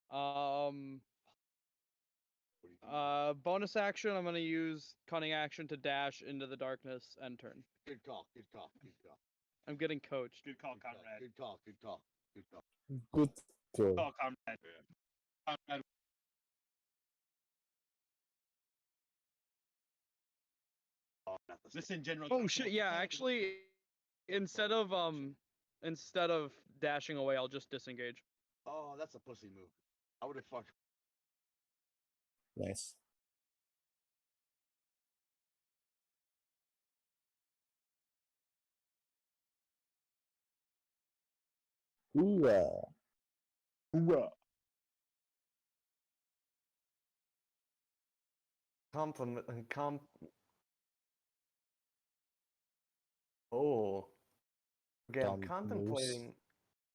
Um. Bonus action. I'm gonna use cunning action to dash into the darkness and turn. Good call. Good call. Good call. I'm getting coached. Good call, comrade. Good call. Good call. Good call. good. Good call, comrade. Comrade. Listen, General. Oh shit! Yeah, actually, instead of dashing away, I'll just disengage. Oh, that's a pussy move. I would have fucked. Nice. Ooh, Hoorah. Compliment. Oh. Okay, Dumb moose.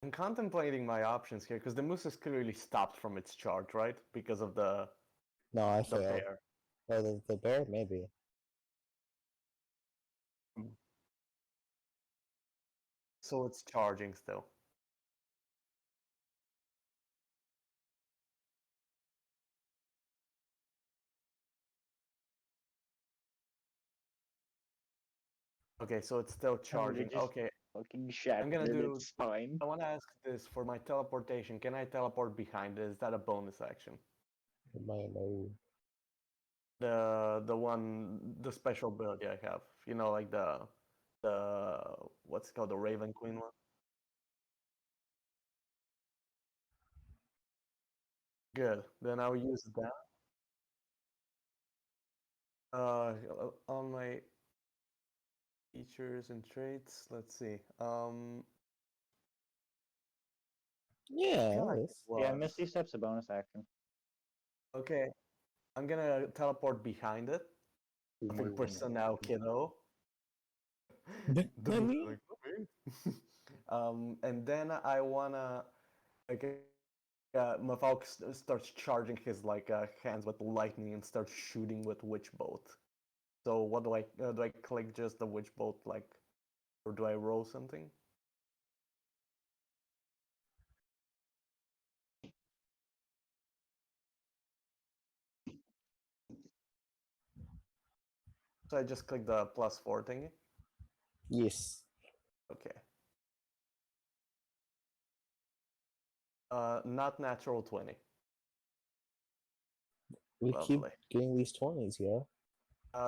I'm contemplating my options here because the moose is clearly stopped from its charge, right? Because of the No, I the failed. bear. Oh, the bear maybe. So it's charging still. Okay, so it's still charging. just- Okay, Fucking shafted gonna do- its spine. I want to ask this for my teleportation. Can I teleport behind it? Is that a bonus action? My no. The special ability I have. You know, like the what's it called, the Raven Queen one. Good. Then I'll use that. On my features and traits. Let's see. Yeah, feel like it it is. Yeah, was. Misty Step's a bonus action. Okay, I'm gonna teleport behind it. Perfect personnel, kiddo. The Let moose me- is like, "Okay." And then I wanna like Mavok starts charging his hands with lightning and starts shooting with witch bolt. So what do I click just the witch bolt or do I roll something? So I just click the +4 thingy. Yes. Okay. Not natural 20. We keep Lovely. getting these 20s, yeah?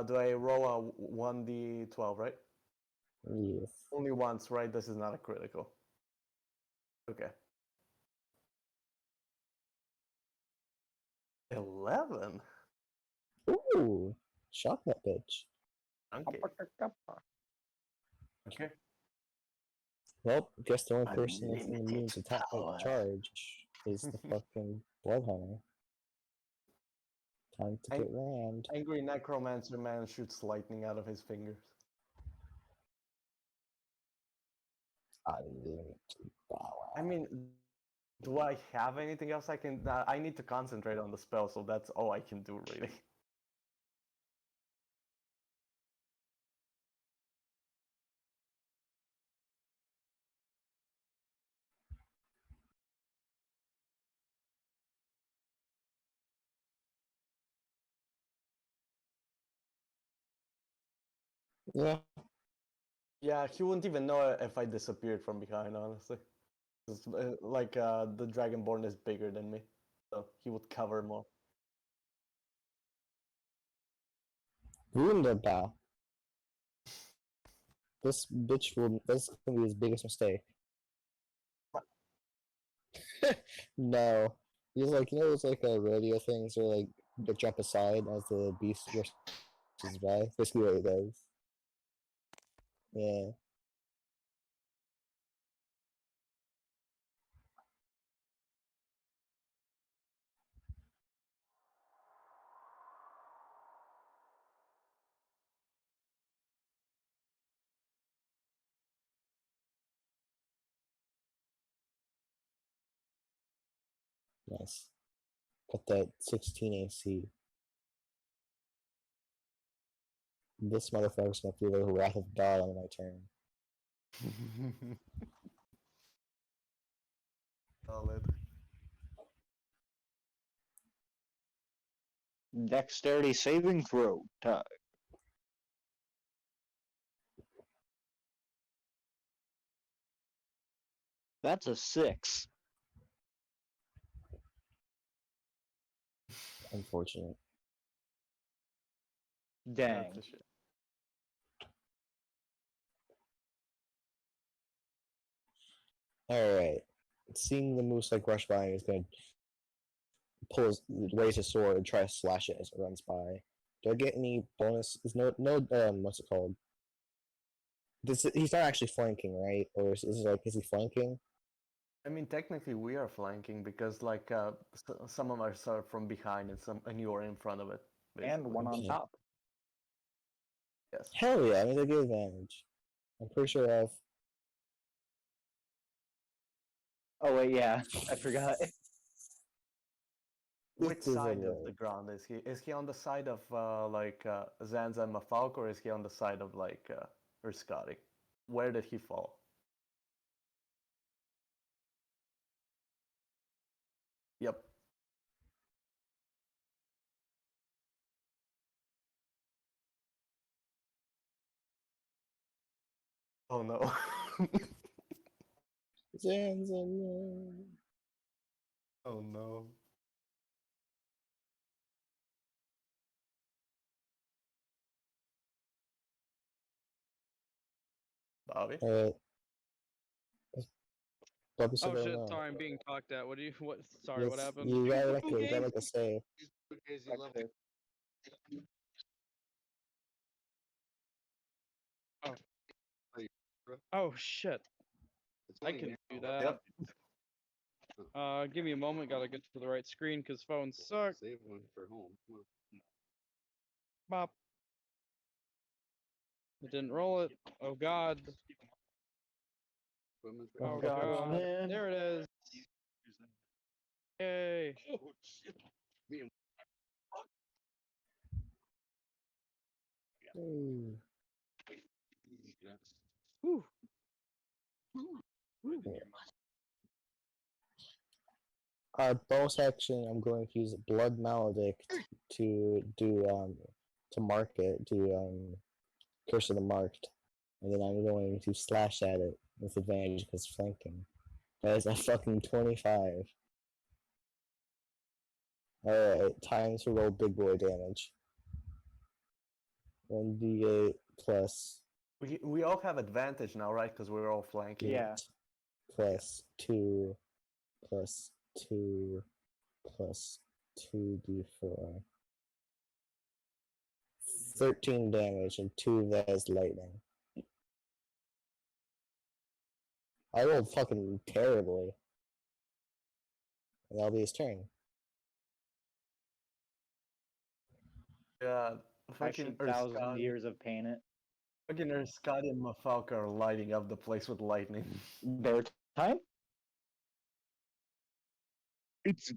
Do I roll a 1d12, right? Yes. Only once, right? This is not a critical. Okay. 11. Ooh, shock that bitch. Okay. Okay. Well, guess the only person that's in the Unlimited moon's attack power. charge is the fucking blood hunter. Time to get rammed. Angry necromancer man shoots lightning out of his fingers. Unlimited power. I mean, do I have anything else I can? I need to concentrate on the spell, so that's all I can do, really. Yeah. Yeah, he wouldn't even know if I disappeared from behind, honestly. 'Cause, the Dragonborn is bigger than me, so he would cover more. Wunderbar. This bitch will. That's gonna be his biggest mistake. No, he's like those like rodeo things where like they jump aside as the beast rushes by. Basically, what he does. Yeah. Nice. Got that 16 AC. This motherfucker's gonna feel the wrath of God on my turn. Solid. Dexterity saving throw time. That's a 6. Unfortunate. Dang. That's a shit. Alright. Seeing the moose like rush by, he's gonna raise his sword and try to slash it as it runs by. Do I get any bonus? Is no what's it called? He's not actually flanking, right? Or is he flanking? I mean, technically, we are flanking because like some of us are from behind and you are in front of it. And one on Okay. top. Yes. Hell yeah, I mean they get advantage. I'm pretty sure I've Oh wait, yeah, I forgot. Which This is a side of road. the ground is he? Is he on the side of Zanza and Mafalk, or is he on the side of Scotty? Where did he fall? Yep. Oh no. Zanza. Oh no. Bobby? Alright. Bobby said Oh oh shit! no. Sorry, I'm being talked at. What do you? What? Sorry, what Yes, happened? you got like a say. He's too crazy. Love it. Oh shit! It's I only can now. do that. Yep. Give me a moment. Gotta get to the right screen because phones suck. Save one for home. Come on. Bop. It didn't roll it. Oh god. Equipment Oh, Oh God, god. man. There it is. Yay. Oh shit. Me and Ooh. Whew. Bonus action. I'm going to use Blood Maledict to do to mark it to Curse of the Marked, and then I'm going to slash at it with advantage because flanking. That is a fucking 25. Alright, time to roll big boy damage. 1d8 plus We all have advantage now, right? Because we're all flanking. Yeah. 8 plus 2 plus 2 plus 2d4. 13 damage, and 2 of that is lightning. I rolled fucking terribly. And that'll be his turn. Yeah. I Fucking should 1,000 years of pain it. Fucking Scotty and Mafalk are lighting up the place with lightning. Bear time? It's.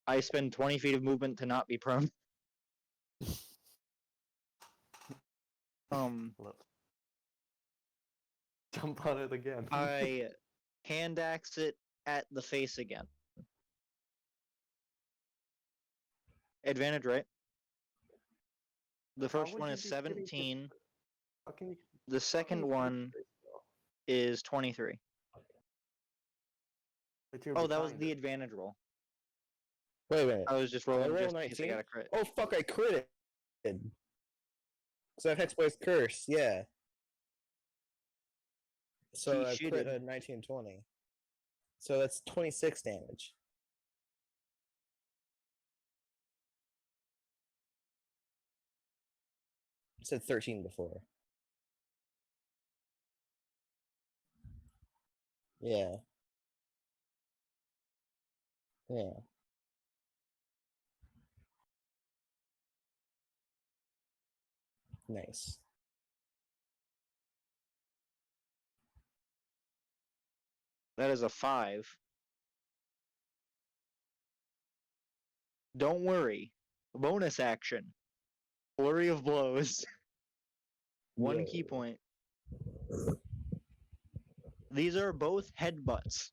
I spend 20 feet of movement to not be prone. Jump on it again. I hand axe it at the face again. Advantage, right? The How first would one you is be hitting 17. How can you, The how can second you hit one this, though? is 23. But you're Oh, that was behind the it. advantage roll. Wait a minute. I was just I rolling rolled just in case I 19? got a crit. Oh fuck, I critted. So I have Hexblade's Curse, yeah. So I He crit shitted. a 1920. So that's 26 damage. I said 13 before. Yeah. Yeah. Nice. That is a 5. Don't worry. Bonus action. Flurry of blows. One key Yo. point. These are both headbutts.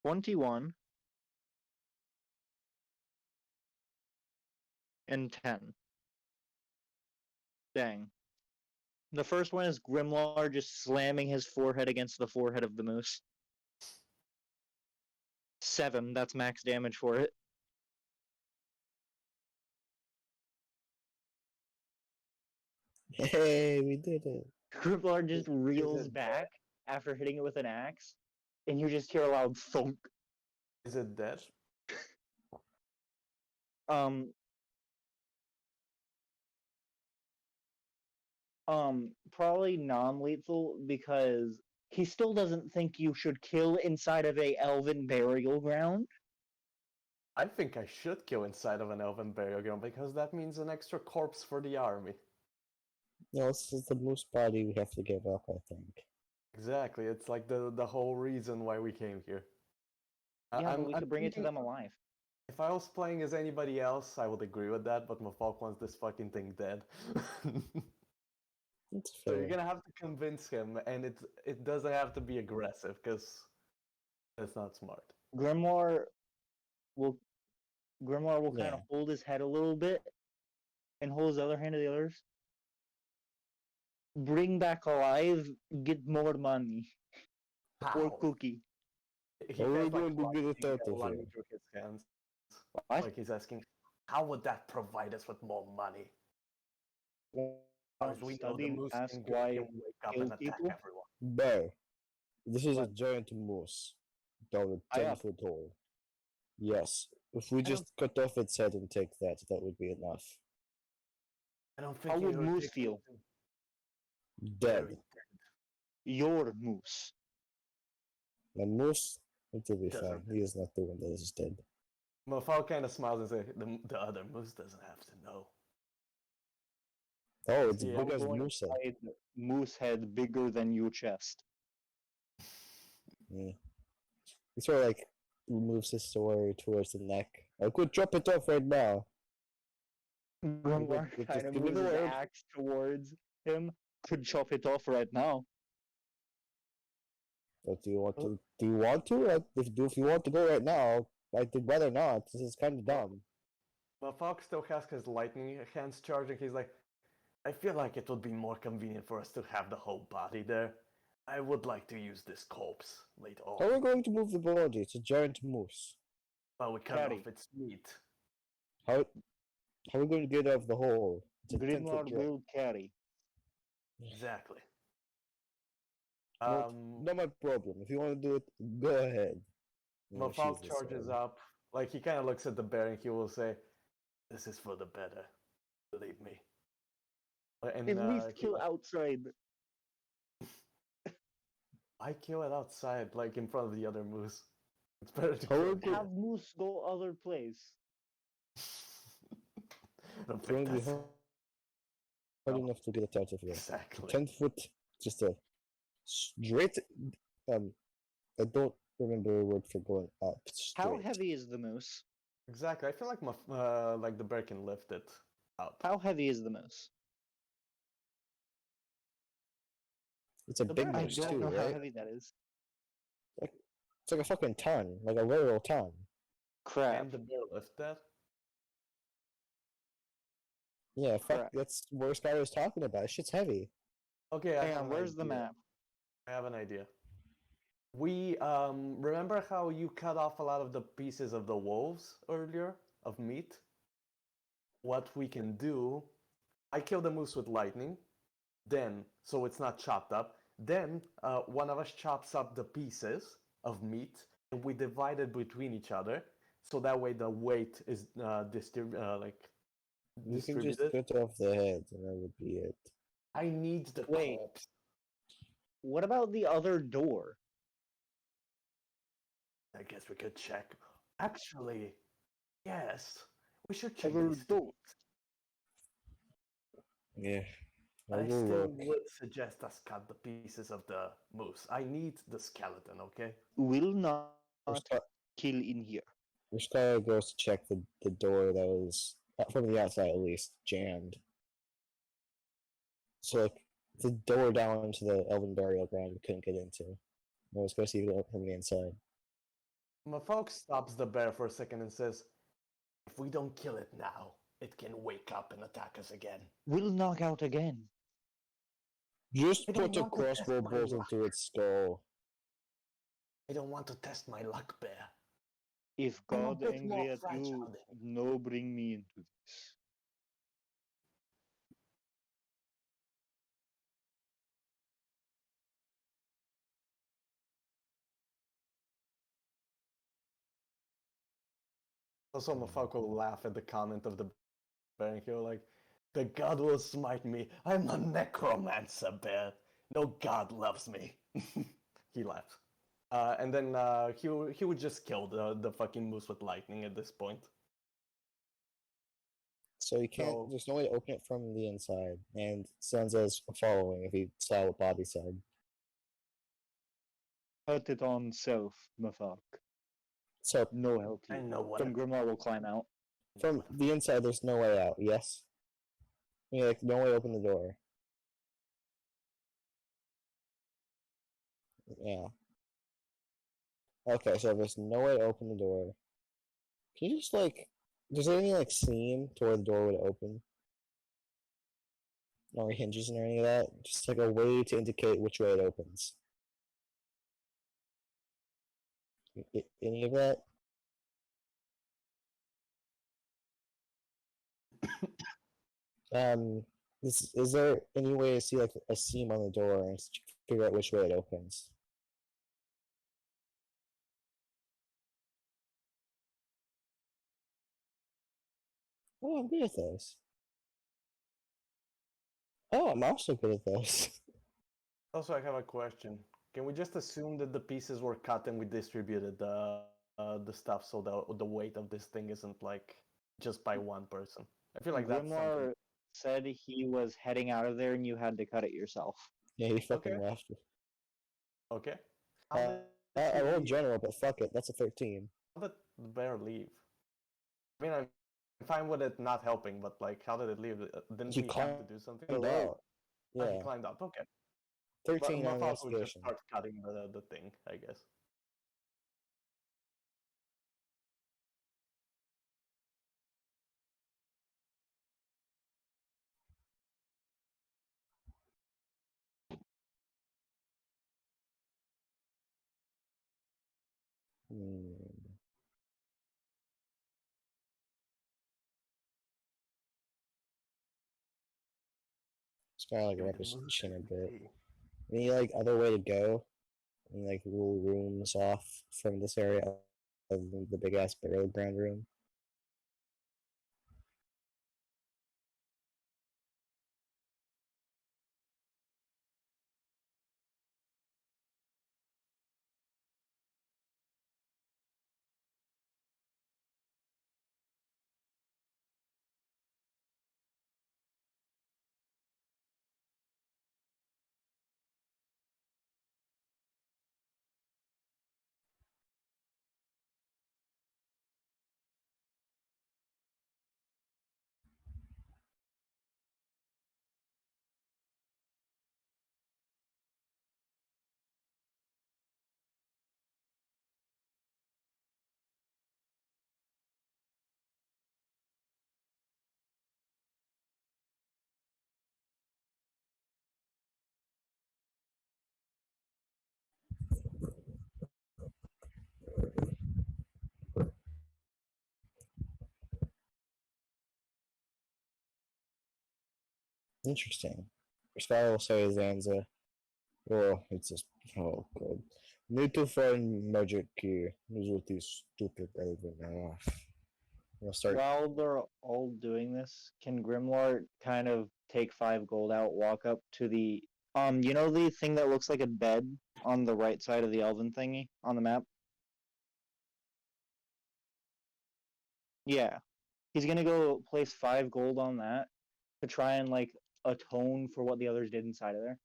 $21 and 10. Dang. The first one is Grimlar just slamming his forehead against the forehead of the moose. 7, that's max damage for it. Hey, we did it. Grimlar just reels it back after hitting it with an axe, and you just hear a loud thunk. Is it dead? Um, Probably non-lethal because he still doesn't think you should kill inside of a elven burial ground. I think I should kill inside of an elven burial ground because that means an extra corpse for the army. No, this is the moose body we have to give up, I think. Exactly, it's like the whole reason why we came here. Yeah, but we I'm could bring it to thinking them alive. if I was playing as anybody else, I would agree with that, but Mafalk wants this fucking thing dead. That's So you're fair. gonna have to convince him, and it doesn't have to be aggressive, because that's not smart. Grimoire will kind Yeah. of hold his head a little bit and hold his other hand to the others. Bring back alive, get more money or How? cookie. He How are we has like going to get it out of money here? through his hands. What? Like he's asking, how would that provide us with more money? As we know, the Study, moose ask can why wake up kill and attack people. everyone. Bear. This is a What? giant moose. Down I 10 am. foot tall. Yes. If we I don't- just cut off its head and take that, that would be enough. I don't think How it would Moose take feel? Dead. very- Your moose. The moose, it will be Doesn't- fine. He is not the one that is dead. Mafal kind of smiles and says, the other moose doesn't have to know. Oh, it's Yeah, big as Going moose head. inside moose head bigger than your chest. Yeah. He sort of like moves his sword towards the neck. I could chop it off right now. Grimoire Just kind of give me moves the his word. axe towards him. Could chop it off right now. But do you want to? Do you want to? Like, if you want to go right now, I'd rather not. This is kind of dumb. Mafalk still has his lightning hands charging. He's like, I feel like it would be more convenient for us to have the whole body there. I would like to use this corpse later How are on. we going to move the body? It's a giant moose. But we cut Carry. off its meat. How are we going to get out of the hole? It's a 10-foot Grimoire drop. will carry. Exactly. Not my problem. If you want to do it, go ahead. Mafalk charges up. Like, he kind of looks at the bear and he will say, this is for the better. Believe me. And, At least he- kill outside. I kill it outside, like in front of the other moose. It's better to How kill are it here. Have moose go other place. I don't It's going think to be that's hard enough to get it out of here. exactly. 10-foot, just a straight. I don't remember a word for going up. Straight. How heavy is the moose? Exactly. I feel like like the bear can lift it up. How heavy is the moose? It's a The big bear I is moose don't too, know how right? heavy that is. It's like a fucking ton, like a literal ton. Crap. Can the bear lift that? Yeah, fuck. Crap. That's what Sky was talking about. Shit's heavy. Okay, I Hang have on, an where's the idea. map? I have an idea. We remember how you cut off a lot of the pieces of the wolves earlier of meat? What we can do, I kill the moose with lightning, then so it's not chopped up. Then one of us chops up the pieces of meat and we divide it between each other, so that way the weight is You can just distributed. cut off the head, and that would be it. I need the Wait. corpse. What about the other door? I guess we could check. Actually, yes, we should check Other these door. Yeah, I I will still look. would suggest us cut the pieces of the moose. I need the skeleton, okay? Will not First, got kill in here. first guy goes to check the door that was from the outside at least jammed. So like the door down into the elven burial ground we couldn't get into. I was going to see it from the inside. Mafalk stops the bear for a second and says, "If we don't kill it now, it can wake up and attack us again." Will knock out again. Just I don't put a want to test crossbow my bolt luck. into its skull. I don't want to test my luck, bear. If I'm a God bit more angry at fragile you, than no bring me into this. Also, Mafalk will laugh at the comment of the bear and he'll like, "The god will smite me. I'm a necromancer, bear. No god loves me." He laughs. And then he would just kill the fucking moose with lightning at this point. So you can't. So There's no way to open it from the inside. And sounds as following if you saw what Bobby said. Put it on self, Mafalk. So No help I you. know what Some Grimlar will climb out. from the inside, there's no way out. Yes. Yeah, like no way to open the door. Yeah. Okay, so if there's no way to open the door, can you just like, is there any like seam to where the door would open? No hinges or any of that? Just like a way to indicate which way it opens. Any of that? Um, is there any way to see like a seam on the door and figure out which way it opens? Oh, I'm good at those. Oh, I'm also good at those. Also, I have a question. Can we just assume that the pieces were cut and we distributed the stuff so the weight of this thing isn't like just by one person? I feel like that's something. Grimlar said he was heading out of there and you had to cut it yourself. Yeah, he fucking Okay. left. Okay. How Uh, did I he rolled leave? general, but fuck it, that's a 13. How did the bear leave? I mean, I'm fine with it not helping, but like, how did it leave? Didn't He he have to do something? climbed Hello. out. Ah, he Yeah, climbed up. Okay. 13 on Mafalk would just investigation. start cutting the thing, I guess. Hmm. It's kind of like Give me rub the his moose chin a and bit. see. Any like other way to go? Any like little rooms off from this area other than the big ass burial ground room? Interesting. Sky will say Zanza. Oh, it's just oh god. Need to find magic key. This is what these stupid elven off. We'll start. While they're all doing this, can Grimoire kind of take 5 gold out, walk up to the you know the thing that looks like a bed on the right side of the elven thingy on the map? Yeah. He's gonna go place 5 gold on that to try and like atone for what the others did inside of there.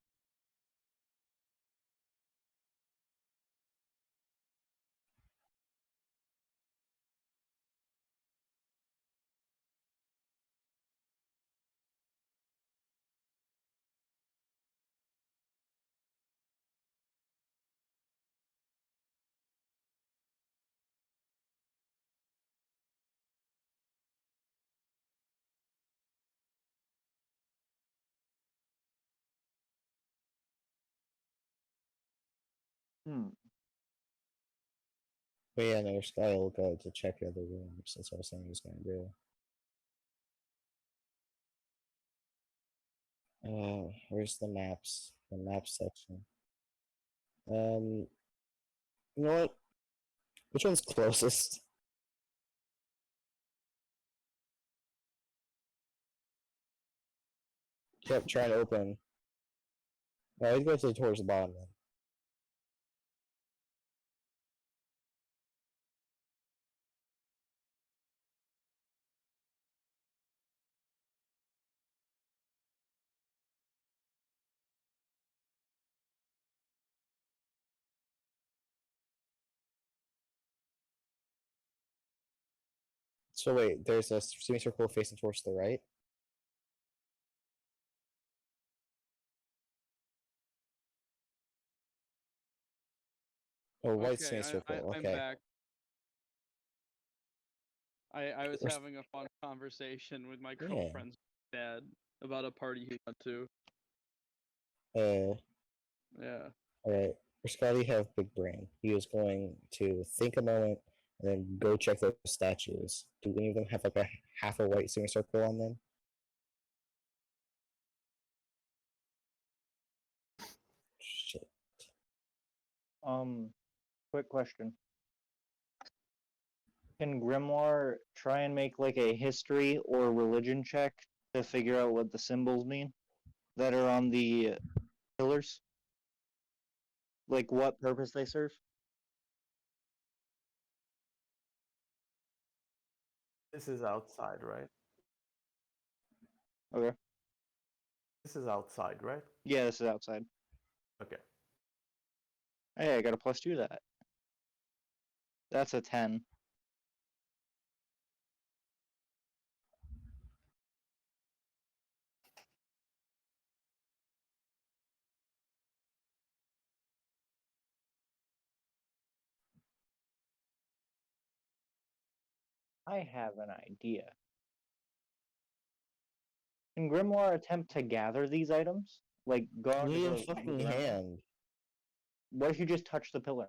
Hmm. But yeah, no, Sky will go to check the other rooms. That's what I was saying he was gonna do. Where's the maps? The map section. You know what? Which one's closest? Yep, try to open. Alright, let's go towards the bottom then. So wait, there's a semicircle facing towards the right. Oh, white Okay, semicircle. I'm Okay. back. I was We're having a fun conversation with my Yeah. girlfriend's dad about a party he went to. Yeah. Alright. For Scotty have big brain. He is going to think a moment and then go check those statues. Do any of them have like a half a white semicircle on them? Shit. Quick question. Can Grimoire try and make like a history or religion check to figure out what the symbols mean that are on the pillars? Like what purpose they serve? This is outside, right? Okay. This is outside, right? Yeah, this is outside. Okay. Hey, I got a +2 to that. That's a 10. I have an idea. Can Grimoire attempt to gather these items? Like go out You to need a the fucking ground? hand. What if you just touch the pillar?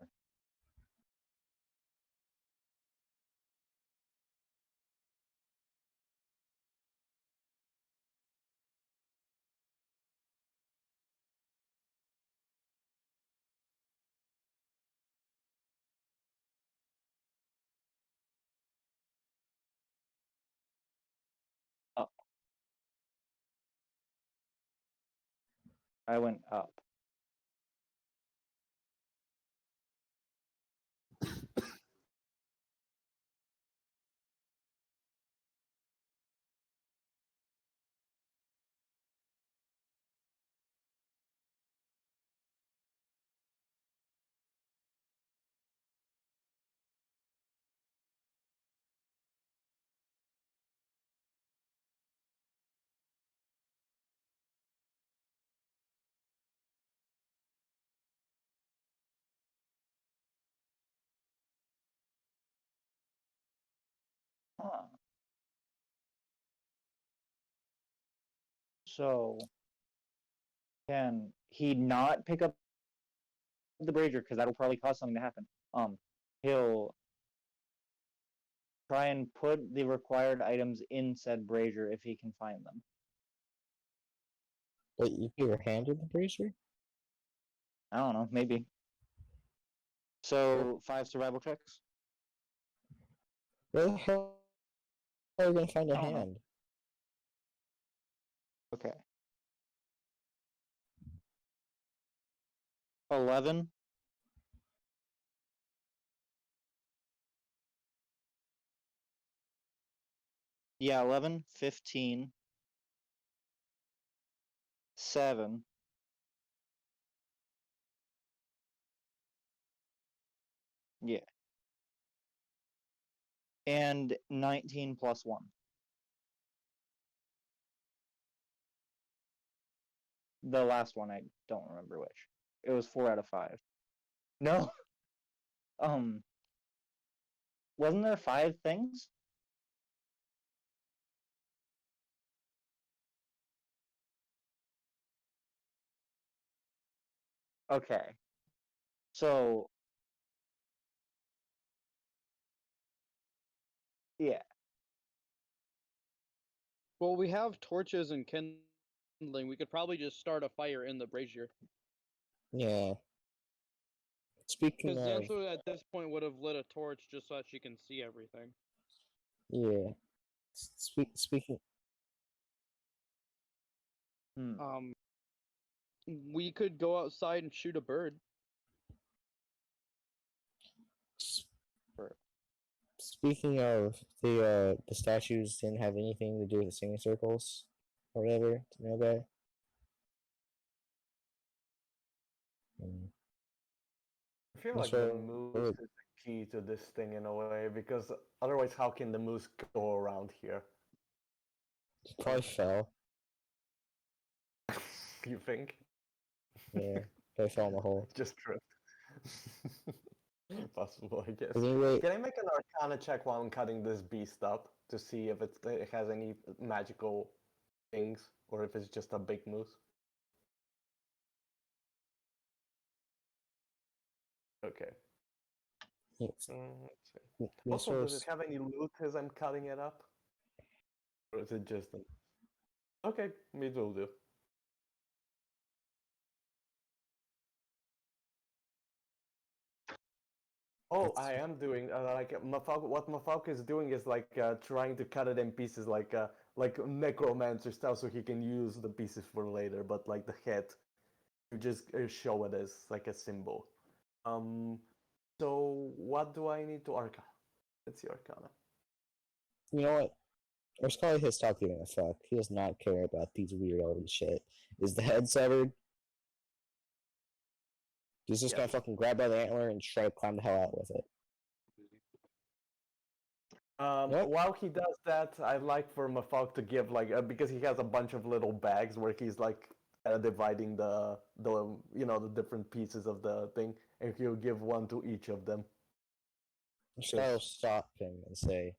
Up. I went up. Huh. So can he not pick up the brazier because that'll probably cause something to happen? He'll try and put the required items in said brazier if he can find them. Wait, you put your hand in the brazier? I don't know, maybe. So 5 survival checks. Where the hell are you gonna find a I don't know. hand? Okay. 11. Yeah, 11, 15, 7. Yeah. And 19 plus 1. The last one, I don't remember which. It was 4 out of 5. No. Um, wasn't there 5 things? Okay. So, yeah. Well, we have torches and kindling. We could probably just start a fire in the brazier. Yeah. Speaking Because of, Xantho at this point would have lit a torch just so that she can see everything. yeah. Speaking, Hmm. We could go outside and shoot a bird. s- For- speaking of the statues didn't have anything to do with the singing circles or whatever. Do you know that? Mm. I feel That's like the what. moose is the key to this thing in a way, because otherwise, how can the moose go around here? Probably fell. You think? Yeah, probably fell in the hole. Just tripped. Possible, I guess. Anyway, Can I make an Arcana check while I'm cutting this beast up to see if it has any magical things or if it's just a big moose? Okay. yes, Let's see. Also, does it have any loot as I'm cutting it up? Or is it just an... Okay, it will do. Oh, I am doing like what Mafalk is doing is like trying to cut it in pieces like necromancer style, so he can use the pieces for later. But like the head, you just show it as like a symbol. Um, so what do I need to Arcana? Let's see Arcana. you know what? Or Scully has stopped giving a fuck. He does not care about these weird old shit. Is the head severed? He's just Yes. gonna fucking grab by the antler and try to climb the hell out with it. Yep. While he does that, I'd like for Mafalk to give like because he has a bunch of little bags where he's like dividing the the different pieces of the thing, and he'll give one to each of them. Sky will stop him and say,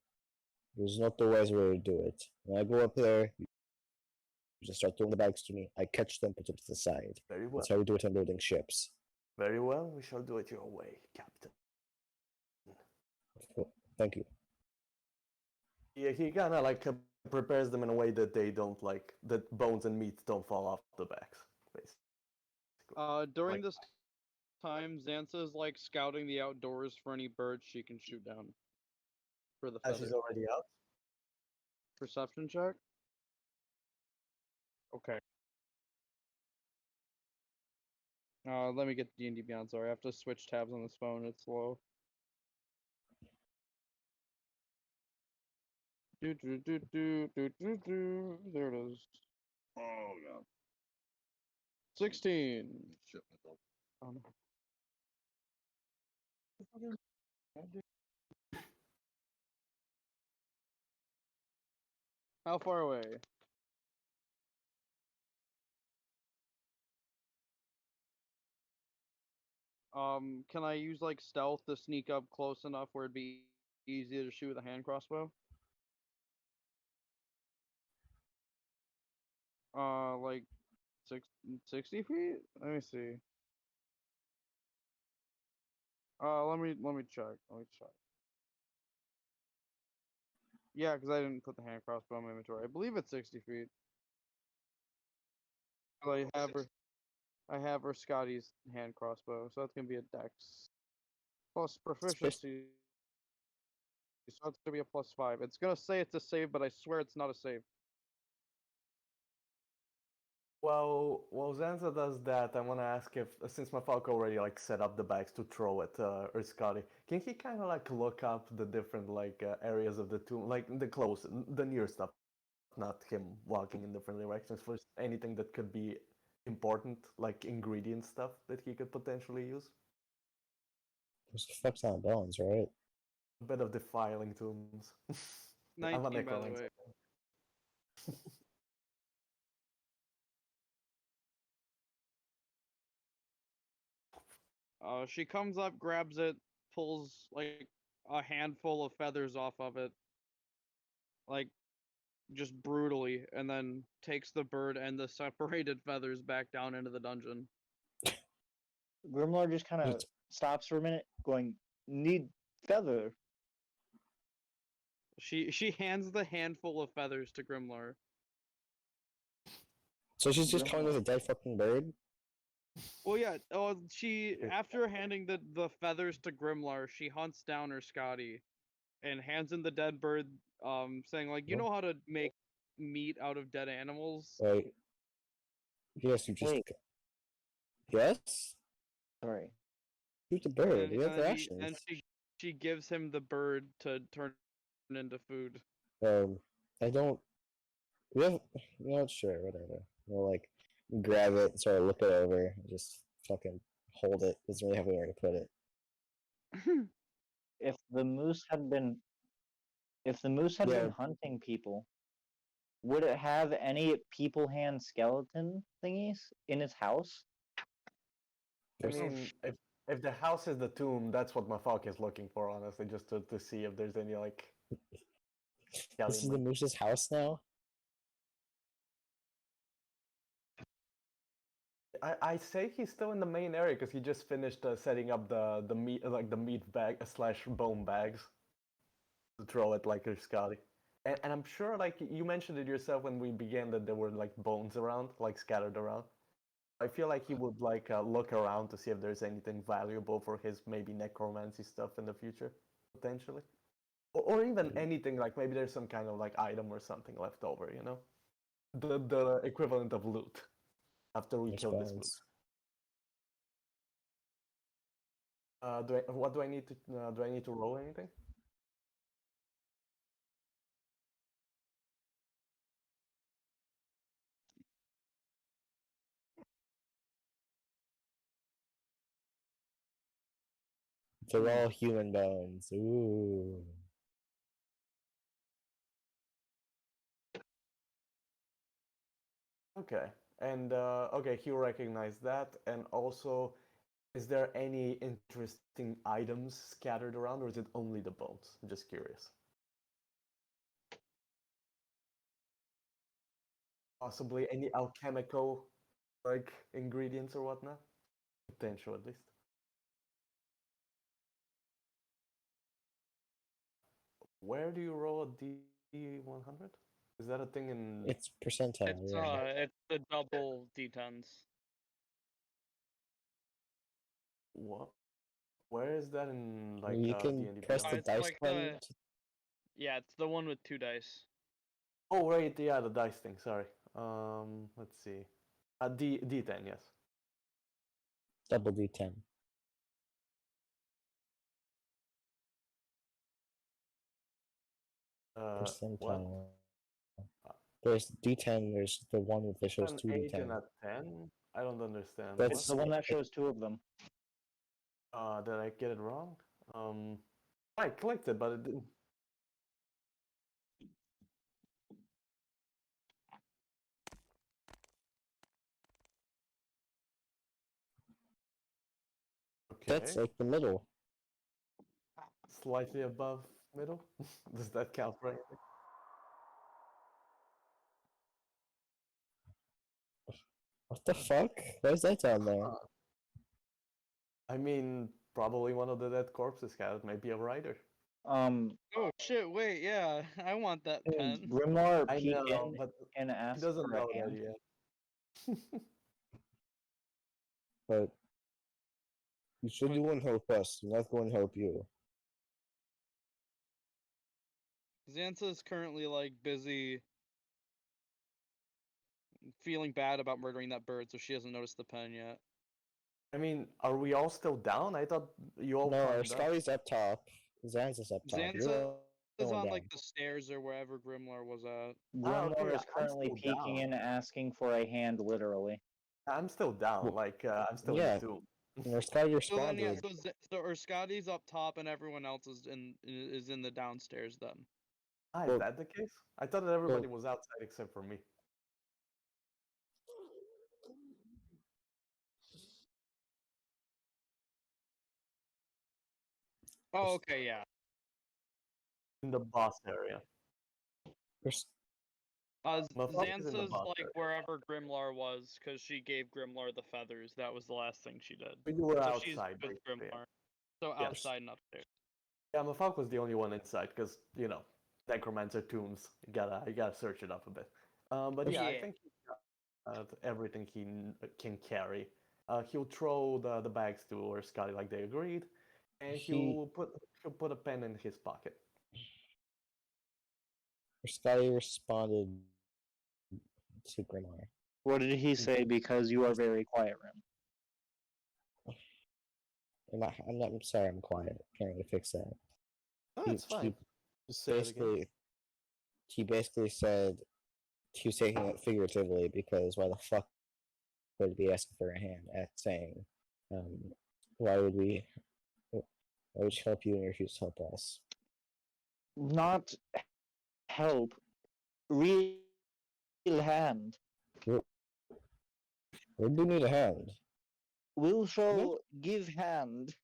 "It was not the wise way to do it. When I go up there, you just start throwing the bags to me. I catch them, put them to the side. Very well. That's how we do it on loading ships." Very well. We shall do it your way, Captain. Cool. Thank you. Yeah, he kind of like prepares them in a way that they don't like that bones and meat don't fall off the backs, basically. During Like- this time, Xantha's like scouting the outdoors for any birds she can shoot down. For the As feather. she's already out. Perception check. Okay. Let me get D&D Beyond. Sorry, I have to switch tabs on this phone. It's slow. There it is. Oh god. 16. Shit myself. Oh, no. How far away? Can I use like stealth to sneak up close enough where it'd be easier to shoot with a hand crossbow? Like 60 feet? Let me see. Let me check. Let me check. Yeah, because I didn't put the hand crossbow in my inventory. I believe it's 60 feet. I have her Scotty's hand crossbow, so that's gonna be a dex plus It's pretty- proficiency. So that's gonna be a +5. It's gonna say it's a save, but I swear it's not a save. Well, while Zanza does that, I want to ask if, since my Falco already like set up the bags to throw at Scotty, can he kind of like look up the different like areas of the tomb, like the close, the near stuff, not him walking in different directions, for anything that could be important, like ingredient stuff that he could potentially use? There's a fuck ton of bones, right? A bit of defiling tombs. I'm a 19, by the necromancer. way. She comes up, grabs it, pulls like a handful of feathers off of it, like just brutally, and then takes the bird and the separated feathers back down into the dungeon. Grimlar just kind of It's- stops for a minute, going, "Need feather." She hands the handful of feathers to Grimlar. So she's just coming with a dead fucking bird? Well, yeah. Oh, she after handing the feathers to Grimlar, she hunts down her Scotty, and hands him the dead bird. Saying like, you What? know how to make meat out of dead animals. Wait. Yes, you just. Wait. Yes? Sorry. Shoot the bird. And, We have and rations. she gives him the bird to turn into food. I don't. We have. You know, sure, whatever. We'll like grab it, sort of look it over, and just fucking hold it. Doesn't really have anywhere to put it. If the moose had been, if the moose had Yeah. been hunting people, would it have any people hand skeleton thingies in its house? I There's- mean, if the house is the tomb, that's what my Falco is looking for, honestly, just to see if there's any like. This is the moose's house now? I say he's still in the main area because he just finished setting up the meat like the meat bag slash bone bags to throw at like Scotty. And I'm sure like you mentioned it yourself when we began that there were like bones around, like scattered around. I feel like he would like look around to see if there's anything valuable for his maybe necromancy stuff in the future, potentially. Or even anything like maybe there's some kind of like item or something left over, you know? The equivalent of loot after we There's kill this bones. moose. What do I need to do? I need to roll anything? They're all human bones. Ooh. Okay, and okay, he recognized that, and also, is there any interesting items scattered around, or is it only the bones? I'm just curious. Possibly any alchemical like ingredients or whatnot? Potential at least. Where do you roll a D100? Is that a thing in? It's percentile, yeah. It's the double d10s. What? Where is that in like You can D&D press the Beyond? It's dice like button. the- Yeah, it's the one with 2 dice. Oh right, yeah, the dice thing. Sorry. Let's see. D10, yes. Double D10. What? Percentile. There's D10, there's the one that shows An two 8 D10. and a 10? I don't understand. That's- It's the one that shows two of them. Did I get it wrong? I clicked it, but it didn't. Okay. That's like the middle. Slightly above middle. Does that count for anything? What the fuck? Why is that down there? I mean, probably one of the dead corpses had it. Maybe a writer. Um, Oh shit! Wait, yeah, I want that can pen. Grimlar I peek know, in but and he ask doesn't for know a that hand? yet. But you said you wouldn't help us. I'm not going to help you. Xantha's currently like busy feeling bad about murdering that bird, so she hasn't noticed the pen yet. I mean, are we all still down? I thought you all No, our climbed up. Scotty's up top. Xan's up top. You're the Xantha is only one on like down. the stairs or wherever Grimlar was at. Grimlar okay, is I'm currently still peeking down. in, asking for a hand, literally. I'm still down. Well, Like I'm still yeah. in the tomb. And our Scotty So then, yeah, responded. or Scotty's up top and everyone else is in the downstairs then. Ah, is Well, that the case? I thought that everybody was outside except for me. Oh, okay, yeah. In the boss area. Res- Motherfuckers in the Xantha's boss like area. wherever Grimlar was, because she gave Grimlar the feathers. That was the last thing she did. But you were So she's outside, with basically. Grimlar. So Yes. outside and upstairs. Yeah, Mafalk was the only one inside because necromancer tombs. You gotta search it up a bit. But yeah, I Yeah. think he got everything he can carry. He'll throw the bags to or Scotty like they agreed, and he'll put a pen in his pocket. Scotty responded to Grimlar. What did he say? Because you are very quiet, Rim. I'm sorry, I'm quiet. Can't really fix that. Oh, He- it's fine. he Just say it again. He basically said he was taking it figuratively because why the fuck would he be asking for a hand at saying, why would we help you and you refuse to help us? Not help. Real hand. We do need a hand. Will shall give hand.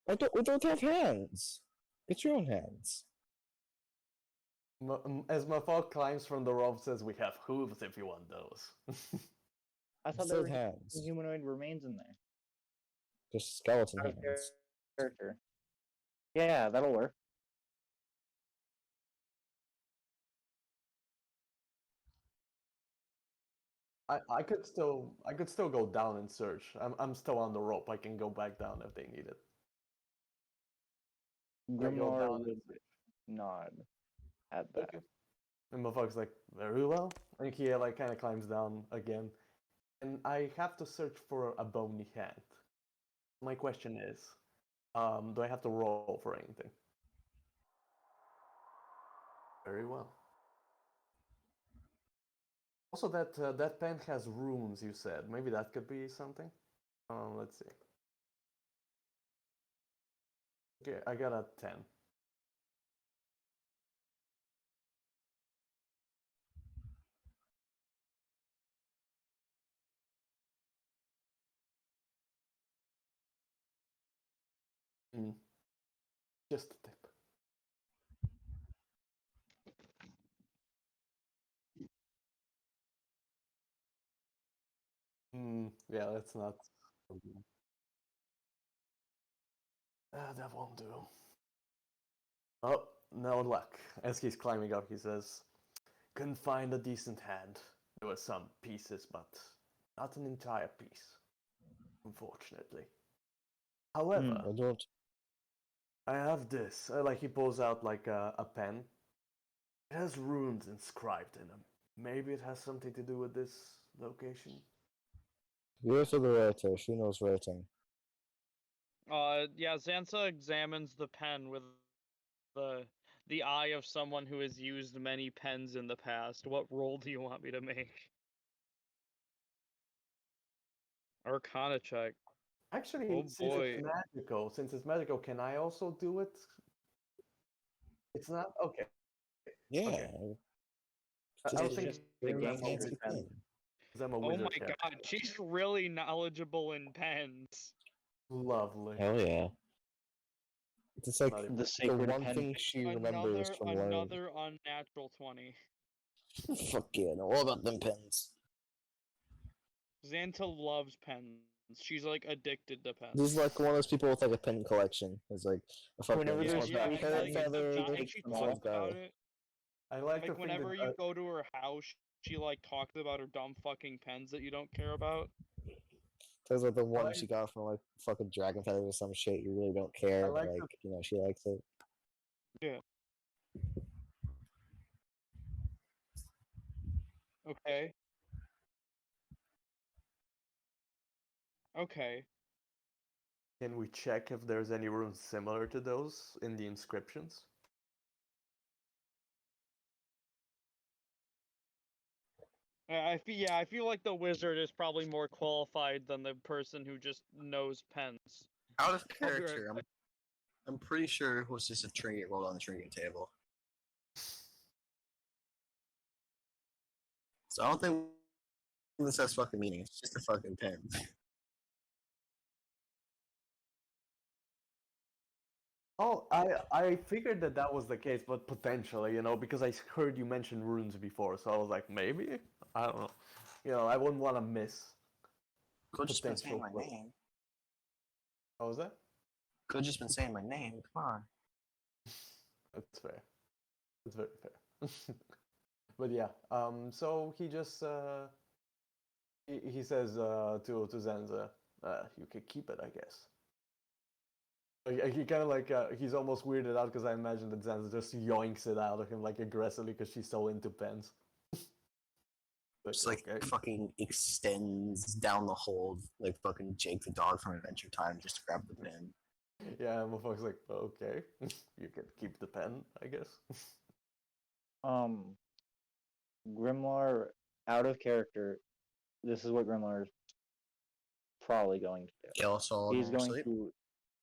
We don't have hands. Get your own hands. As Mafalk climbs from the rope, says, "We have hooves if you want those." I thought Instead there of were hands. humanoid remains in there. Just skeleton Out of hands. character. Yeah, that'll work. I could still go down and search. I'm still on the rope. I can go back down if they need it. I go Grimlar down and would search. nod at that. Okay. And Motherfucker's like, very well. And he like kind of climbs down again. And I have to search for a bony hand. My question is, do I have to roll for anything? Very well. Also, that pen has runes. You said maybe that could be something. Let's see. Okay, I got a 10. Just a tip. Yeah, that's not. That won't do. Oh, no luck. As he's climbing up, he says, "Couldn't find a decent hand. There were some pieces, but not an entire piece, unfortunately. However, I don't. I have this." Like he pulls out like a pen. It has runes inscribed in them. Maybe it has something to do with this location. Give it to the writer. She knows writing. Yeah, Xantha examines the pen with the eye of someone who has used many pens in the past. What roll do you want me to make? Arcana check. Actually, Oh boy. since it's magical, can I also do it? It's not okay. Yeah. Okay. Just I was It's thinking just give the her game a fancy over pen. pen. because I'm a Oh wizard my character. god, she's really knowledgeable in pens. Lovely. Hell yeah. It's like Not even- The the sacred one pen. thing she remembers from learning. Another unnatural 20. Fuck yeah, know all about them pens. Xantha loves pens. She's like addicted to pens. This is like one of those people with like a pen collection. It's like a fucking Whenever there's yeah, free and pens, like, she and she takes them talks all. about it. I like to Like think whenever that, you go to her house, she like talks about her dumb fucking pens that you don't care about. Those are the one like- she got from like fucking Dragon Feather or some shit. You really don't care, but like the- like you know she likes it. Okay. Okay. Can we check if there's any runes similar to those in the inscriptions? I feel like the wizard is probably more qualified than the person who just knows pens. Out of I'll be right character, I'm pretty sure it was just a trinket rolled on the trinket table. So I don't think this has fucking meaning. It's just a fucking pen. Oh, I figured that that was the case, but potentially, you know, because I heard you mention runes before, so I was like, maybe? I don't know. You know, I wouldn't want to miss Could just been saying potential my clue. name. What was that? Could just been saying my name. Come on. That's fair. That's very fair. But yeah, so he just he says to Zenza, you could keep it, I guess. He kind of like he's almost weirded out because I imagine that Zenza just yoinks it out of him like aggressively because she's so into pens. Just like okay. fucking extends down the hold like fucking Jake the dog from Adventure Time just to grab the pen. Yeah, and motherfucker's like, okay, you can keep the pen, I guess. Grimlar, out of character. This is what Grimlar is probably going to do. Kill us all He's in your going sleep. to.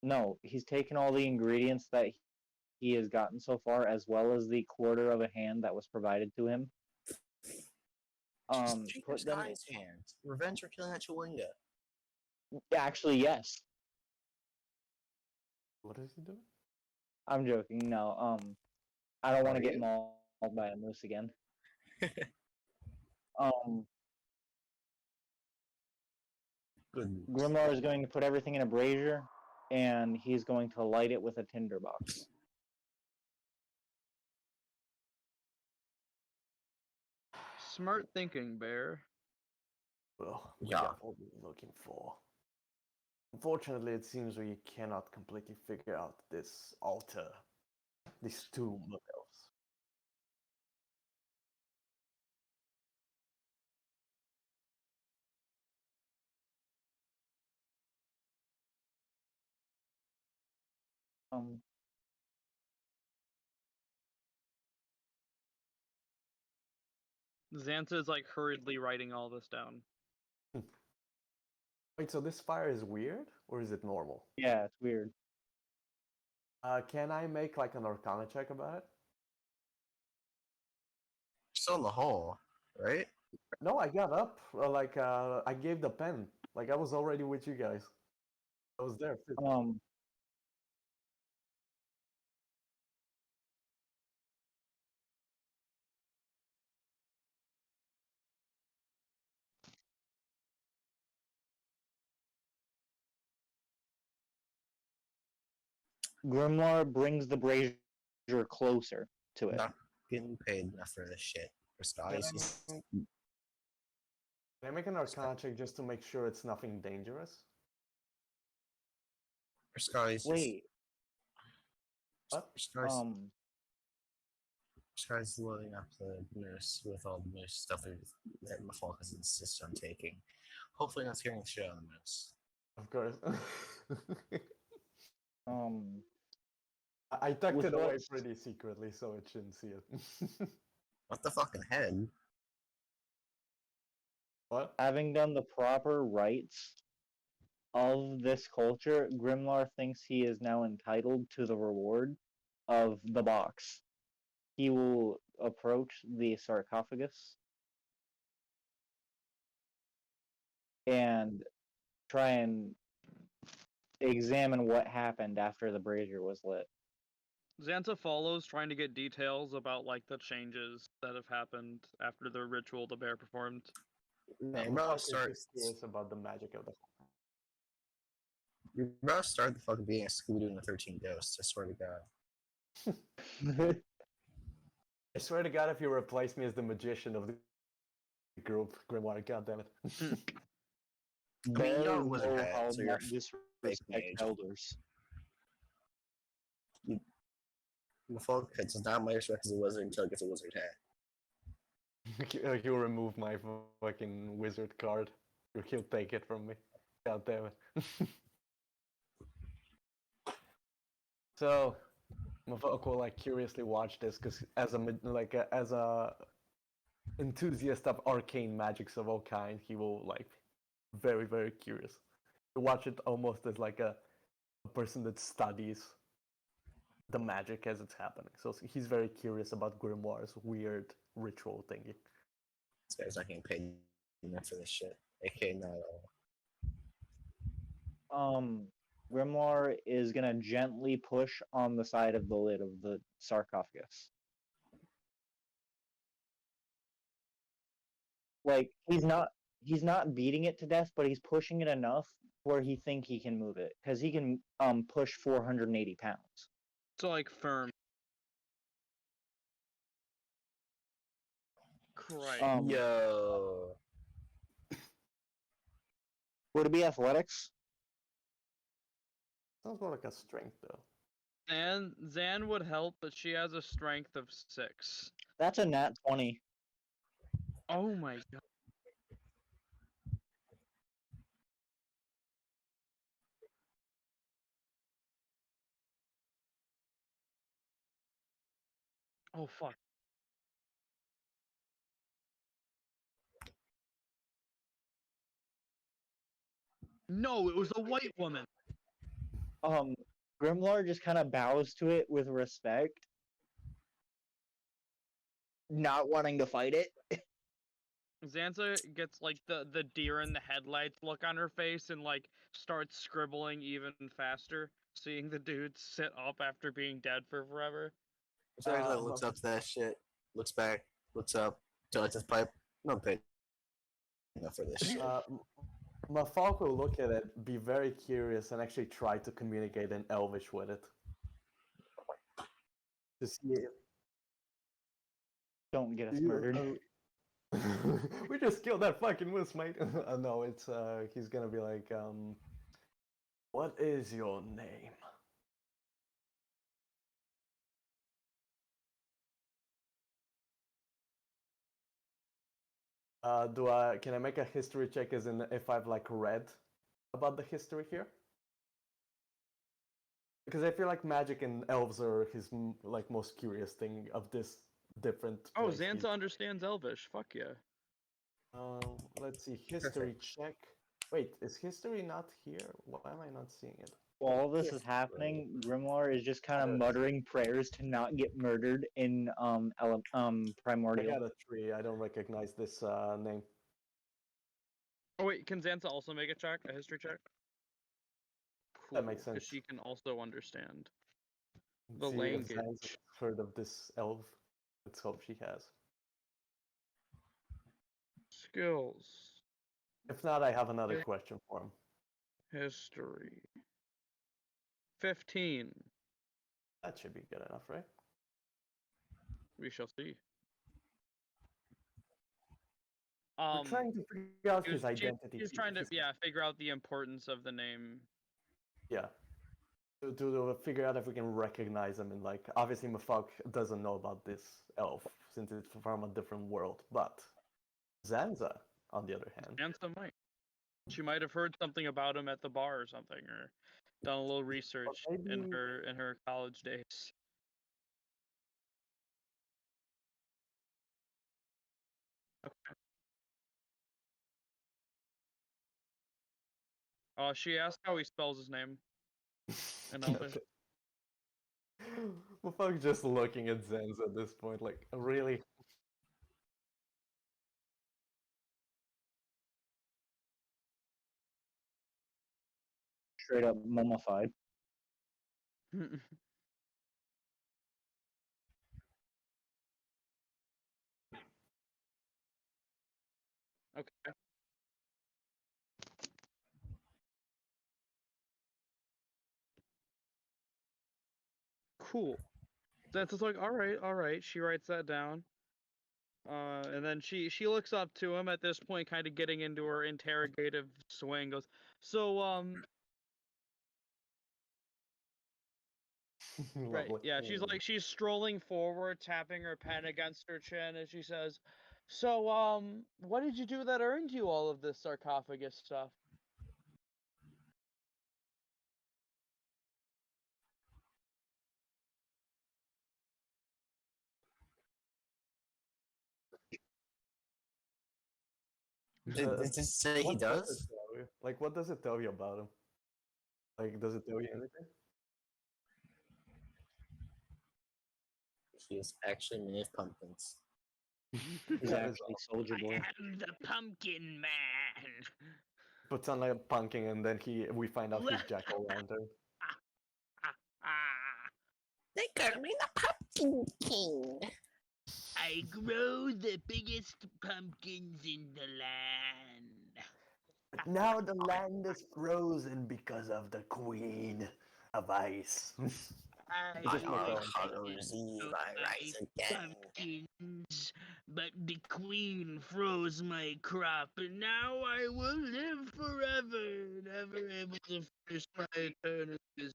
No, he's taken all the ingredients that he has gotten so far, as well as the quarter of a hand that was provided to him. Just take Put them. Sky's hand. Revenge for killing that Chewinga. Actually, yes. What is he doing? I'm joking. No. I don't want to Are get you? mauled by a moose again. Um, Good. Grimlar is going to put everything in a brazier, and he's going to light it with a tinderbox. Smart thinking, Bear. Well, we Yeah. got what we were looking for. Unfortunately, it seems we cannot completely figure out this altar, these two models. Um, Xanta is like hurriedly writing all this down. Wait, so this fire is weird, or is it normal? yeah, it's weird. Can I make like an Arcana check about it? Still in the hole, right? No, I got up. I gave the pen. Like I was already with you guys. I was there. Grimlar brings the brazier closer to it. Not getting paid enough for this shit. For Can Sky's. I make an Arcana check just to make sure it's nothing dangerous? For Sky's. Wait, What? Sky's loading up the moose with all the moose stuff that Mafalka's insists on taking. Hopefully not scaring the shit out of the moose. Of course. um, I tucked With it away what's- pretty secretly, so it shouldn't see it. What the fucking head? What? having done the proper rites of this culture, Grimlar thinks he is now entitled to the reward of the box. He will approach the sarcophagus and try and examine what happened after the brazier was lit. Xanta follows, trying to get details about like the changes that have happened after the ritual the bear performed. Man, I'm bro, just curious about the magic of the. you bro, start the fucking being a Scooby-Doo and the 13 Ghosts. I swear to God. I swear to God, if you replace me as the magician of the group grimoire. God damn it. I mean, you Bears are a wizard know hat, how so you're not a fake disrespect mage. elders. Muffolk gets not my respect as a wizard until he gets a wizard hat. He'll remove my fucking wizard card. He'll take it from me. God damn it. So, Muffolk will like curiously watch this because as a enthusiast of arcane magics of all kind, he will like very curious. To watch it almost as like a person that studies the magic as it's happening. So he's very curious about Grimoire's weird ritual thingy. This guy's not getting paid enough for this shit. AK not at all. Grimoire is gonna gently push on the side of the lid of the sarcophagus. Like he's not beating it to death, but he's pushing it enough where he think he can move it because he can push 480 pounds. So like firm. Christ. Yo. Would it be athletics? Sounds more like a strength though. Zan would help, but she has a strength of 6. That's a nat 20. Oh my god. Oh fuck. No, it was a white woman. Grimlar just kind of bows to it with respect, not wanting to fight it. Zanza gets like the deer in the headlights look on her face and like starts scribbling even faster, seeing the dude sit up after being dead for forever. So he looks up to that shit, looks back, looks up, lights his pipe. No paid enough for this shit. Mafalk will look at it, be very curious, and actually try to communicate in Elvish with it. To see it. Don't get us murdered. We just killed that fucking moose, mate. No, it's he's gonna be like, what is your name? Can I make a history check as in if I've like read about the history here? Because I feel like magic and elves are his like most curious thing of this different. Oh, place Zanza understands Elvish. Fuck yeah. Let's see, history check. Wait, is history not here? Why am I not seeing it? While all this is happening, Grimoire is just kind of muttering prayers to not get murdered in I Primordial. got a tree. I don't recognize this name. Oh wait, can Zanza also make a history check? Cool, That makes sense. because she can also understand Let's the see if language. Zan's heard of this elf. Let's hope she has. Skills. If not, I have another question for him. History. 15. That should be good enough, right? We shall see. We're trying to figure out his identity. He's trying to figure out the importance of the name. Yeah. To figure out if we can recognize him, and like obviously Mafalk doesn't know about this elf since it's from a different world, but Zanza, on the other hand, Zanza might. She might have heard something about him at the bar or something, or done a little research in her college days. Okay. She asked how he spells his name. And Elvish. Mafalk just looking at Zanza at this point, like really. Straight up mummified. Okay. Cool. Zanza's like, all right. She writes that down. And then she looks up to him at this point, kind of getting into her interrogative swing. Goes, so right, Lovely. yeah. She's strolling forward, tapping her pen against her chin, as she says, "So what did you do that earned you all of this sarcophagus stuff?" Did it say he What does it does? tell you? Like, what does it tell you about him? Like, does it tell you anything? He is actually made of pumpkins. He's That is actually Soldier Boy. am the Pumpkin Man. puts on like a pumpkin, and then we find out he's Jack O' Lantern. They call me the Pumpkin King. I grow the biggest pumpkins in the land. But now the land is frozen because of the Queen of Ice. I Just On make Hallows Eve, I rise again. pumpkins, but the queen froze my crop, and now I will live forever, never able to finish my eternities.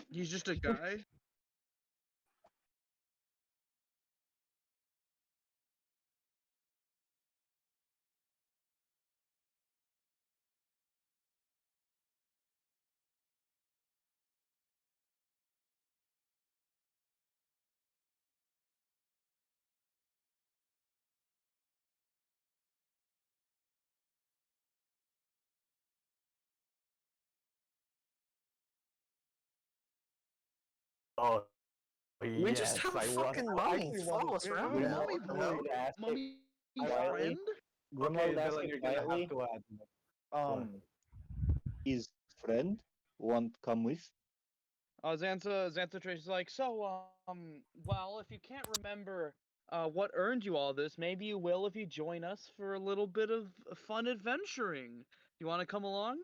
He's just a guy. Oh, We just yes, have a I fucking I mummy actually follow us around Grimwald now. told No? me to ask it Mummy's quietly. friend? Grimwald Okay, asked Dylan, it you're gonna have quietly. to add. What? His friend won't come with. Xantha Tracy's like, so, well, if you can't remember, what earned you all this, maybe you will if you join us for a little bit of fun adventuring. You want to come along?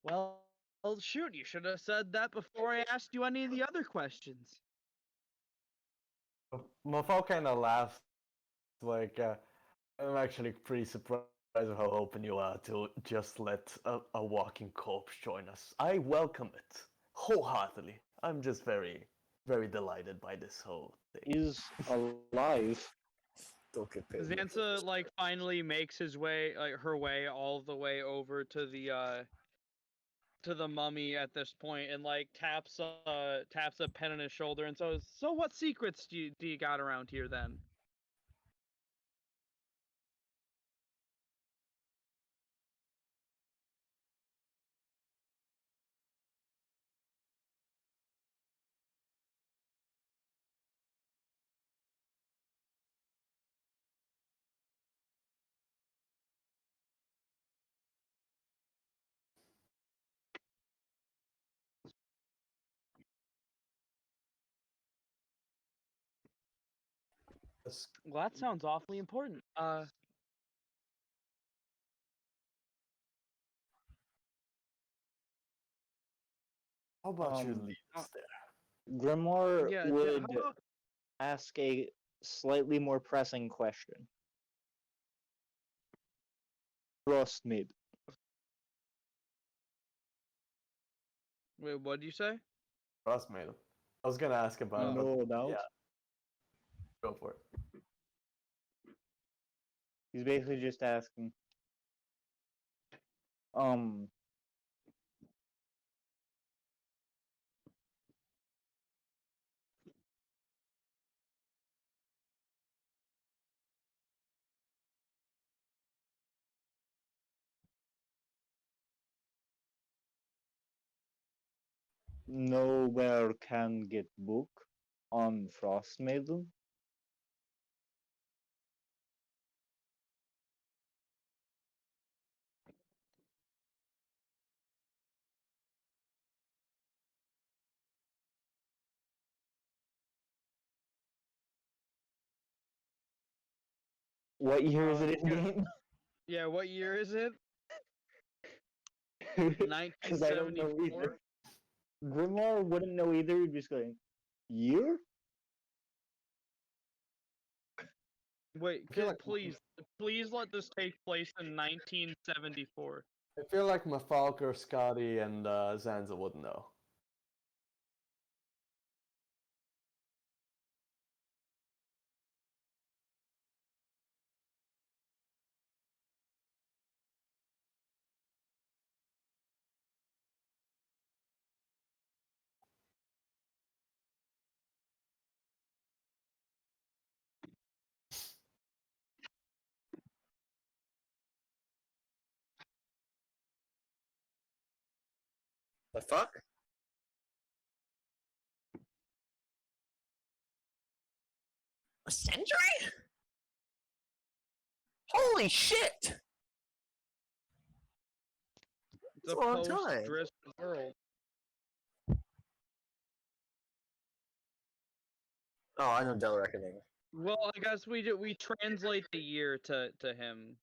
Well, shoot, you should have said that before I asked you any of the other questions. Mofo kind of laughs, like, I'm actually pretty surprised at how open you are to just let a walking corpse join us. I welcome it wholeheartedly. I'm just very delighted by this whole thing. Is alive. Don't get paid. Xantha, like, finally makes her way all the way over to the mummy at this point, and like taps a pen on his shoulder, and so what secrets do you got around here then? Well, that sounds awfully important. How about you Um, lead us there? Grimoire Yeah, would how about ask a slightly more pressing question. Frostmaid. wait, what do you say? Trust me. I was gonna ask about it, but No doubt. yeah, go for it. He's basically just asking. Um, nowhere can get book on Frostmaiden. What year is it in yeah. game? Yeah, what year is it? Because I don't know 1974. either. Grimoire wouldn't know either. He'd just going, year? Wait, I feel like please let this take place in 1974. I feel like Mafalker, Scotty, and Zanza would know. The fuck? A century? Holy shit! It's a a long time. post-Drisp world. Oh, I know Del Reckoning. Well, I guess we translate the year to him.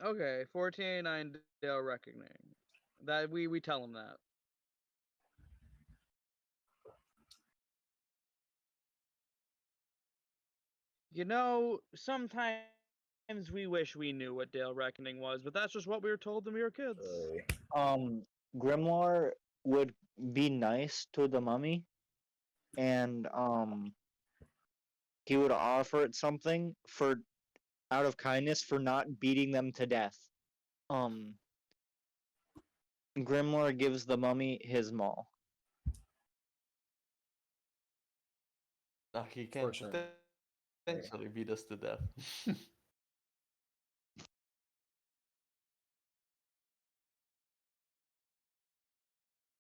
Okay, 1489 Dale Reckoning. That we tell him that. You know, sometimes we wish we knew what Dale Reckoning was, but that's just what we were told when we were kids. Grimoire would be nice to the mummy, and he would offer it something for out of kindness for not beating them to death. Grimoire gives the mummy his maul. He can Fortunately. potentially beat us to death.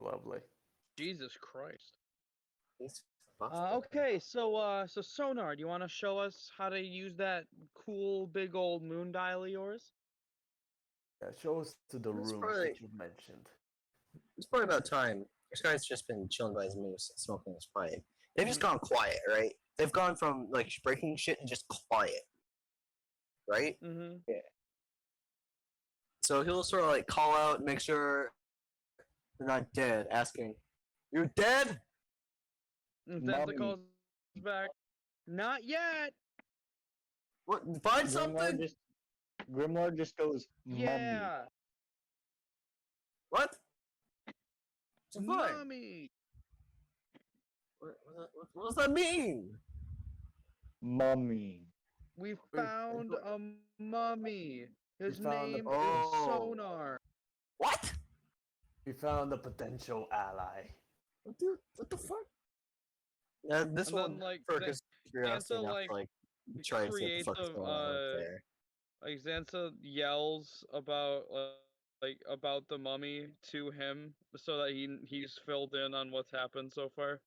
Lovely. Jesus Christ. He's busted. Okay, so Sonar, do you want to show us how to use that cool big old moon dial of yours? Yeah, show us to the It's rooms probably- that you mentioned. It's probably about time. This guy's just been chilling by his moose, smoking his pipe. They've just gone quiet, right? They've gone from like breaking shit to just quiet, right? Mm-hmm. So he'll sort of like call out, make sure they're not dead, asking, "You dead?" And Santa Mummy. calls back, not yet. What? Find something? Grimoire just goes, mummy. Yeah, What? It's fine. mommy. What does that mean? Mummy. We found a mummy. His found a- name Oh. is Sonar. What? We found a potential ally. What the fuck? This And then, one, like, for Zan- his curiosity Xantha, enough, like, to, like, try to see what the fuck's creates a, going on up there. Like Xantha yells about the mummy to him so that he's filled in on what's happened so far.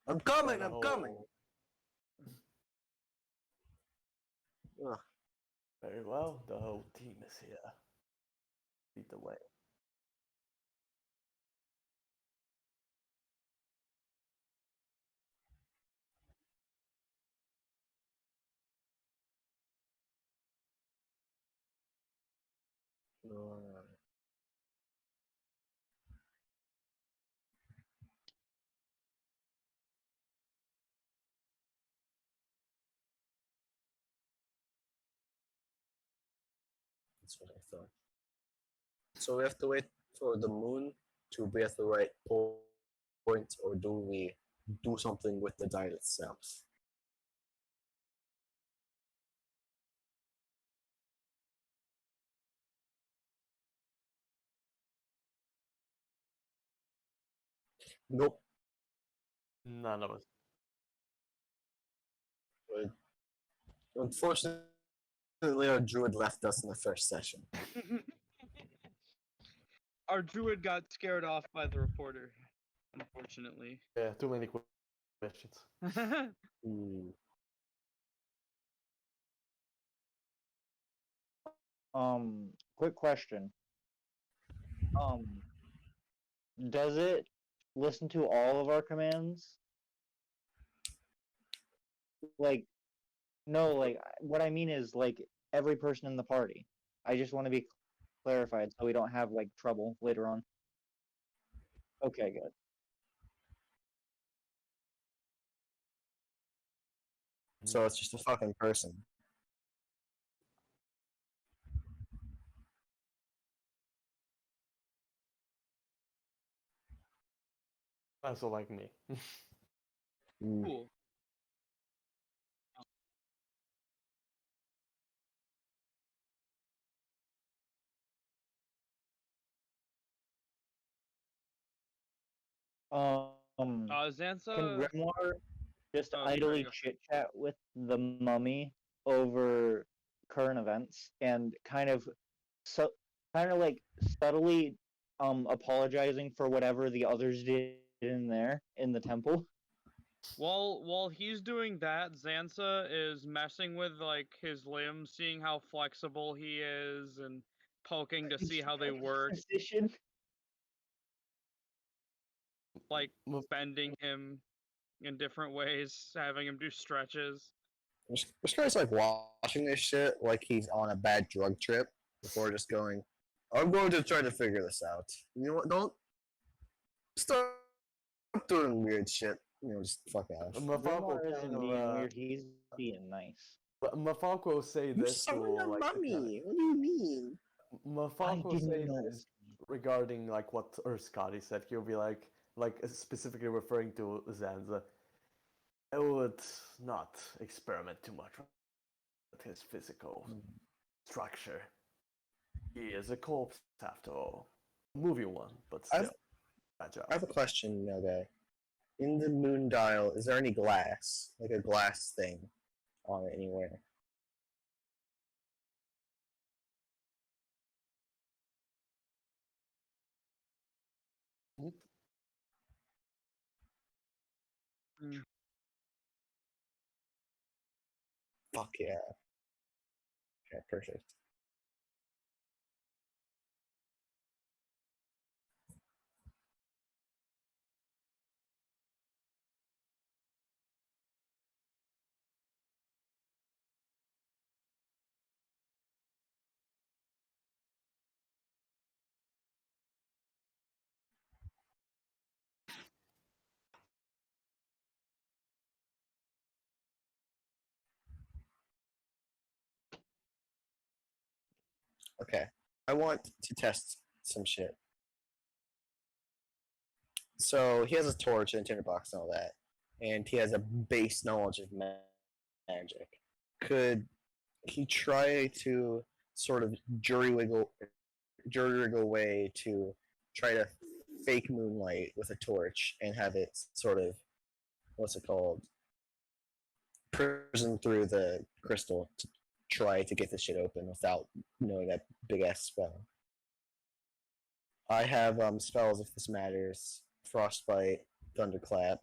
I'm coming. The I'm whole- coming. Ugh. Very well, the whole team is here. Lead the way. That's what I thought. So we have to wait for the moon to be at the right point, or do we do something with the dial itself? Nope. None of us. But unfortunately, our druid left us in the first session. Our druid got scared off by the reporter, unfortunately. Yeah, too many questions. Hmm. Quick question. Does it listen to all of our commands? like no, like what I mean is like every person in the party. I just want to be clarified so we don't have like trouble later on. Okay, good. So it's just a fucking person. Also like me. Mm. Cool. Um, can Zanza. Grimoire just Oh, sorry. idly Go. chit chat with the mummy over current events and so kind of like subtly apologizing for whatever the others did in there in the temple? While he's doing that, Zansa is messing with like his limbs, seeing how flexible he is, and poking to see how they work, Position. like Muf- bending him in different ways, having him do stretches. This guy's like watching this shit like he's on a bad drug trip before just going, I'm going to try to figure this out. You know what? Don't start doing weird shit. You know, just fuck off. Mafalco Grimoire kind isn't of being weird, he's being nice. Mafalco say You this to summoned a like mummy. What do you mean? I Mafalco didn't say know. this regarding like what Scotty said. He'll be like specifically referring to Zanza. I would not experiment too much with his physical structure. He is a corpse after all. Movie one, but still fragile. I have a question, guy. In the moon dial, is there any glass, like a glass thing, on it anywhere? Mm. Fuck yeah. Okay, perfect. Okay. I want to test some shit. So he has a torch and a tinderbox and all that, and he has a base knowledge of magic. Could he try to sort of jury wiggle way to try to fake moonlight with a torch and have it sort of what's it called prism through the crystal to try to get the shit open without knowing that big ass spell. I have spells if this matters: frostbite, thunderclap,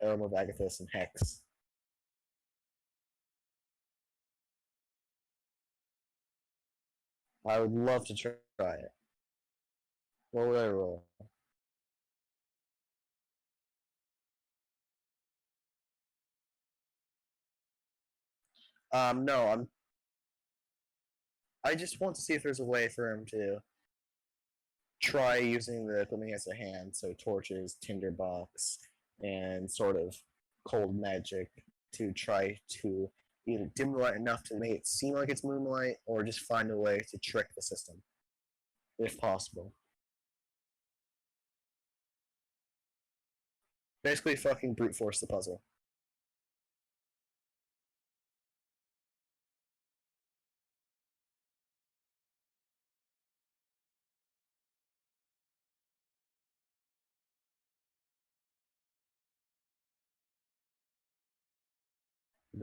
arrow of Agathis, and hex. I would love to try it. What would I roll? No, I just want to see if there's a way for him to try using the equipment he has at hand, so torches, tinderbox, and sort of cold magic to try to either dim the light enough to make it seem like it's moonlight, or just find a way to trick the system, if possible. Basically, fucking brute force the puzzle.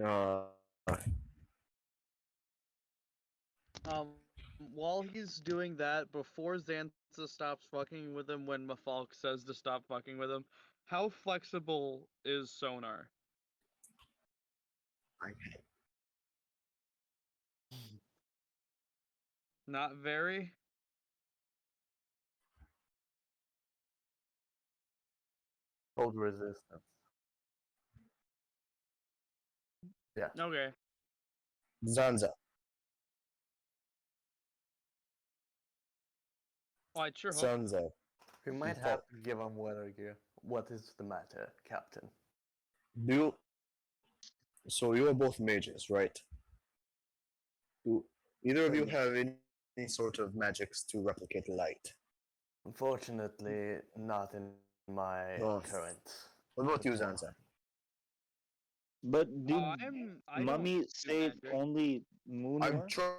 Uh, While he's doing that, before Zanza stops fucking with him when Mafalk says to stop fucking with him, how flexible is Sonar? Not very? Cold resistance. Okay. Zanza. Well, I'd sure hope. Zanza. We might Default. have to give him weather gear. What is the matter, Captain? Do you, so you are both mages, right? Do either of you have any sort of magics to replicate light? Unfortunately, not in my Oh. current. What about you, Zanza? But did I don't Mummy do say magic. only moon I'm work? trying.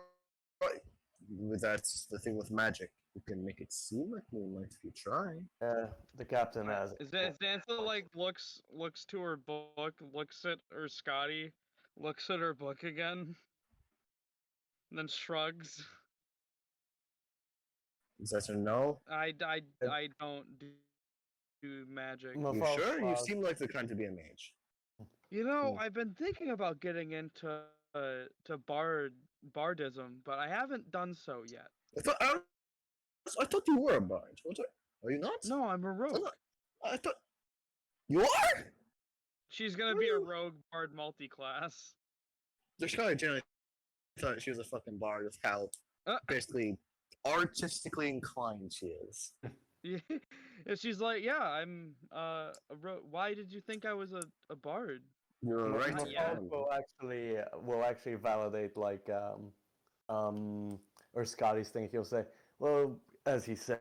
That's the thing with magic. You can make it seem like moonlight if you try. The captain has. Is that Sansa like looks to her book, looks at her Scotty, looks at her book again, and then shrugs. Is that a no? I don't do magic. You sure? You seem like the kind to be a mage. You know, Hmm. I've been thinking about getting into to bardism, but I haven't done so yet. I thought you were a bard. Are you not? No, I'm a rogue. I thought you are. She's gonna be a rogue bard multi-class. There's kind of generally thought she was a fucking bard with how basically artistically inclined she is. Yeah, and she's like, yeah, I'm a rogue. Why did you think I was a bard? You're right. Not yet. Will actually validate or Scotty's thing. He'll say, well, as he said,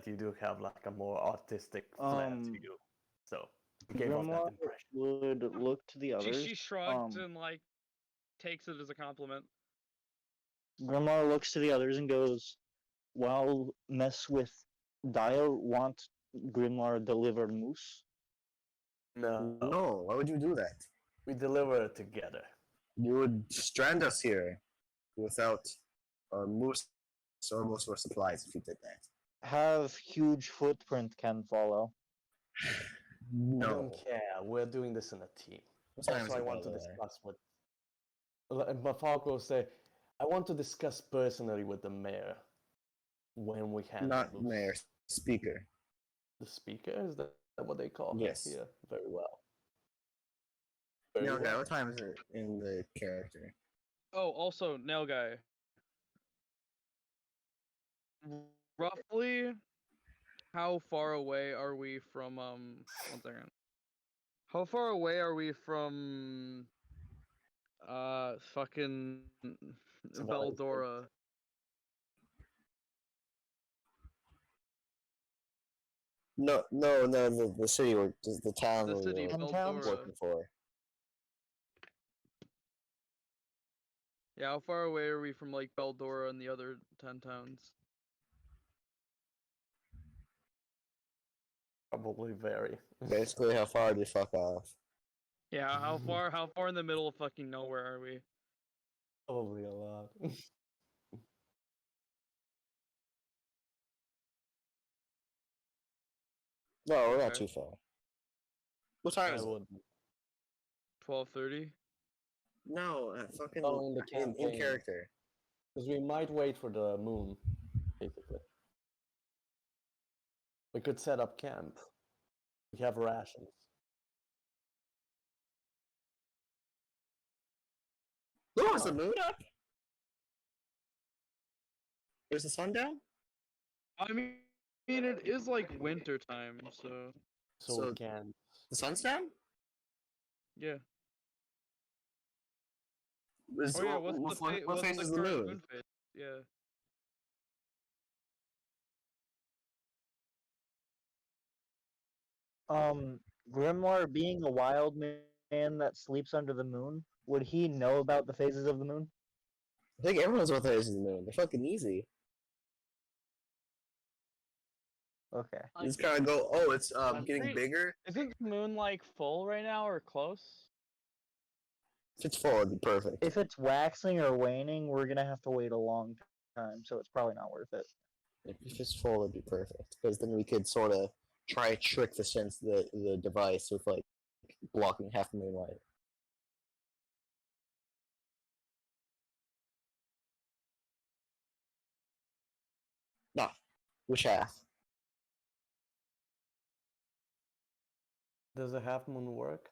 you do have like a more artistic flair to you. So he gave off that Grimoire impression. would look to the others. She shrugs and like takes it as a compliment. Grimoire looks to the others and goes, "While mess with Dial want Grimoire deliver moose." No, No, why would you do that? we deliver it together. You would strand us here without our moose or most of our supplies if you did that. Have huge footprint can follow. I No. don't care. We're doing this in a team. What time is Also, I it, want by to the way? discuss with. Mafalco will say, I want to discuss personally with the mayor when we handle Not moose." mayor, speaker. The speaker? Is that what they call Yes. it here? Very well. No, well. what time is it in the character? Oh, also, Nail Guy. Roughly, how far away are we from one second. How far away are we from fucking Veldora? No, the city or the town The we city were Towns? Veldora. working for. Yeah, how far away are we from like Veldora and the other 10 towns? Probably very. Basically, how far do you fuck off? Yeah, how far in the middle of fucking nowhere are we? Probably a lot. No, we're not Okay. too far. What time I is it? would. 12:30. No, fucking Oh, in the in campaign. character. Because we might wait for the moon, basically. We could set up camp. We have rations. Oh, is the moon up? Is the sun down? I mean, it is like winter time, so So So- we can. The sun's down? yeah. Is, Oh yeah, what what's phase the is the current moon? phase? Yeah. Grimoire being a wild man that sleeps under the moon, would he know about the phases of the moon? I think everyone's what phase is the moon. They're fucking easy. Okay. You just kind of go, oh, it's I'm getting pretty- bigger. Isn't the moon like full right now or close? If it's full, it'd be perfect. If it's waxing or waning, we're gonna have to wait a long time, so it's probably not worth it. If it's full, it'd be perfect because then we could sort of try to trick the device with like blocking half the moonlight. Nah, which half? Does a half moon work?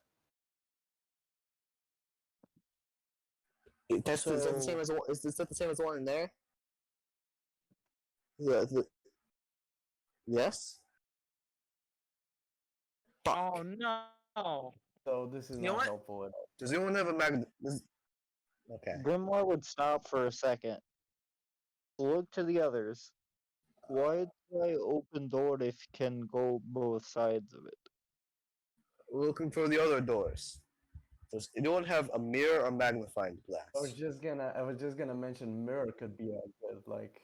That's is that the same So as the one? Is that the same as the one in there? Yeah. Yes. Fuck. Oh no. So this is You know not what? helpful at all. Does anyone have a Okay. Grimoire would stop for a second, look to the others. Why try open door if can go both sides of it? We're looking for the other doors. Does anyone have a mirror or magnifying glass? I was just gonna mention mirror could be a good like.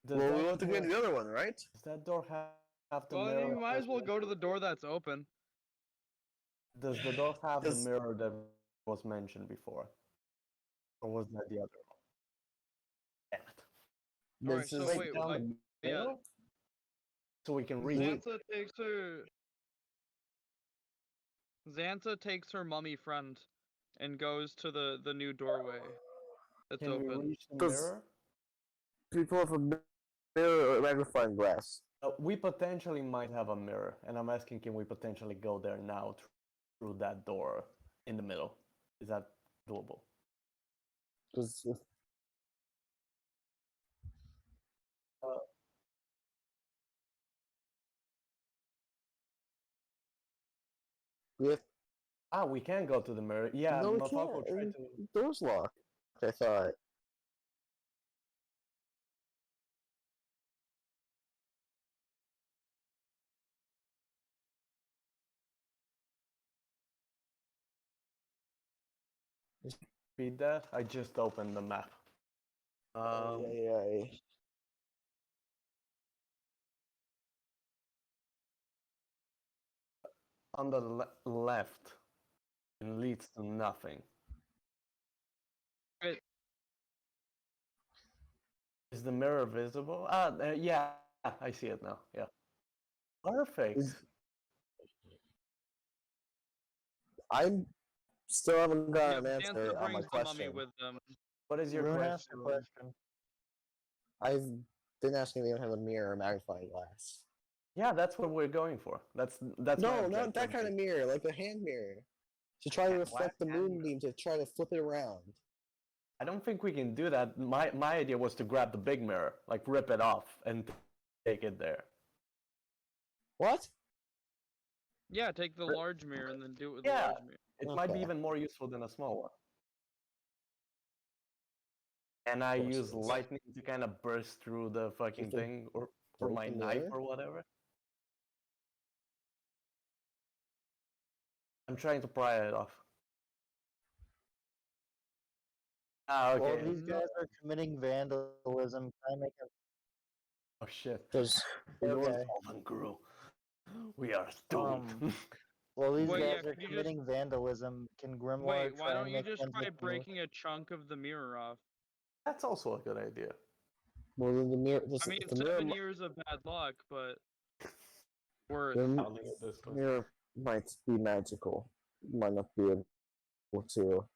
Does Well, we that want to get door, the other one, right? does that door have the Well, then mirror? you might that as well was go to the mentioned? door that's open. Does the door have the Does mirror that was mentioned before, or was that the other one? Damn it! Alright, this so is wait, Down the yeah. middle, so we can reach. Xantha takes her mummy friend and goes to the new doorway that's Can we open. reach the Does mirror? people have a mirror or magnifying glass? We potentially might have a mirror, and I'm asking, can we potentially go there now through that door in the middle? Is that doable? Does Uh, we have, we can go to the mirror. Yeah, no, we Mafalco can't. tried The to. door's locked. I thought. Read that. I just opened the map. Yeah. On the left, it leads to nothing. Right. Is the mirror visible? Yeah, I see it now. Yeah. Perfect. Is I'm still haven't got an Yep, answer Xantha on my brings the mummy question. with them. What is your Rune question? asked a question. I've been asking if anyone have a mirror or magnifying glass. Yeah, that's what we're going for. That's my No, not that objective. kind of mirror, like a hand mirror. To try to Yeah, reflect the black hand moonbeam, to try to flip it around. I don't think we can do that. My idea was to grab the big mirror, like rip it off and take it there. What? Yeah, take the large mirror and then do it with the Yeah, large mirror. it might be Okay. even more useful than a small one. And I Of course use it is. lightning to kind of burst through the fucking With the thing, or my broken knife mirror? or whatever. I'm trying to pry it off. While Okay. these guys are committing vandalism, can I make a Oh shit. Does okay? Golden Guru. We are doomed. While these Wait, yeah, guys are could you just- committing vandalism, can Grimoire Wait, why try don't and you make just friends try with me? breaking a chunk of the mirror off? That's also a good idea. well the mirror? I mean, The mirror, 7 years of bad luck, but worth. the I'll leave it this way. mirror might be magical. Might not be able to.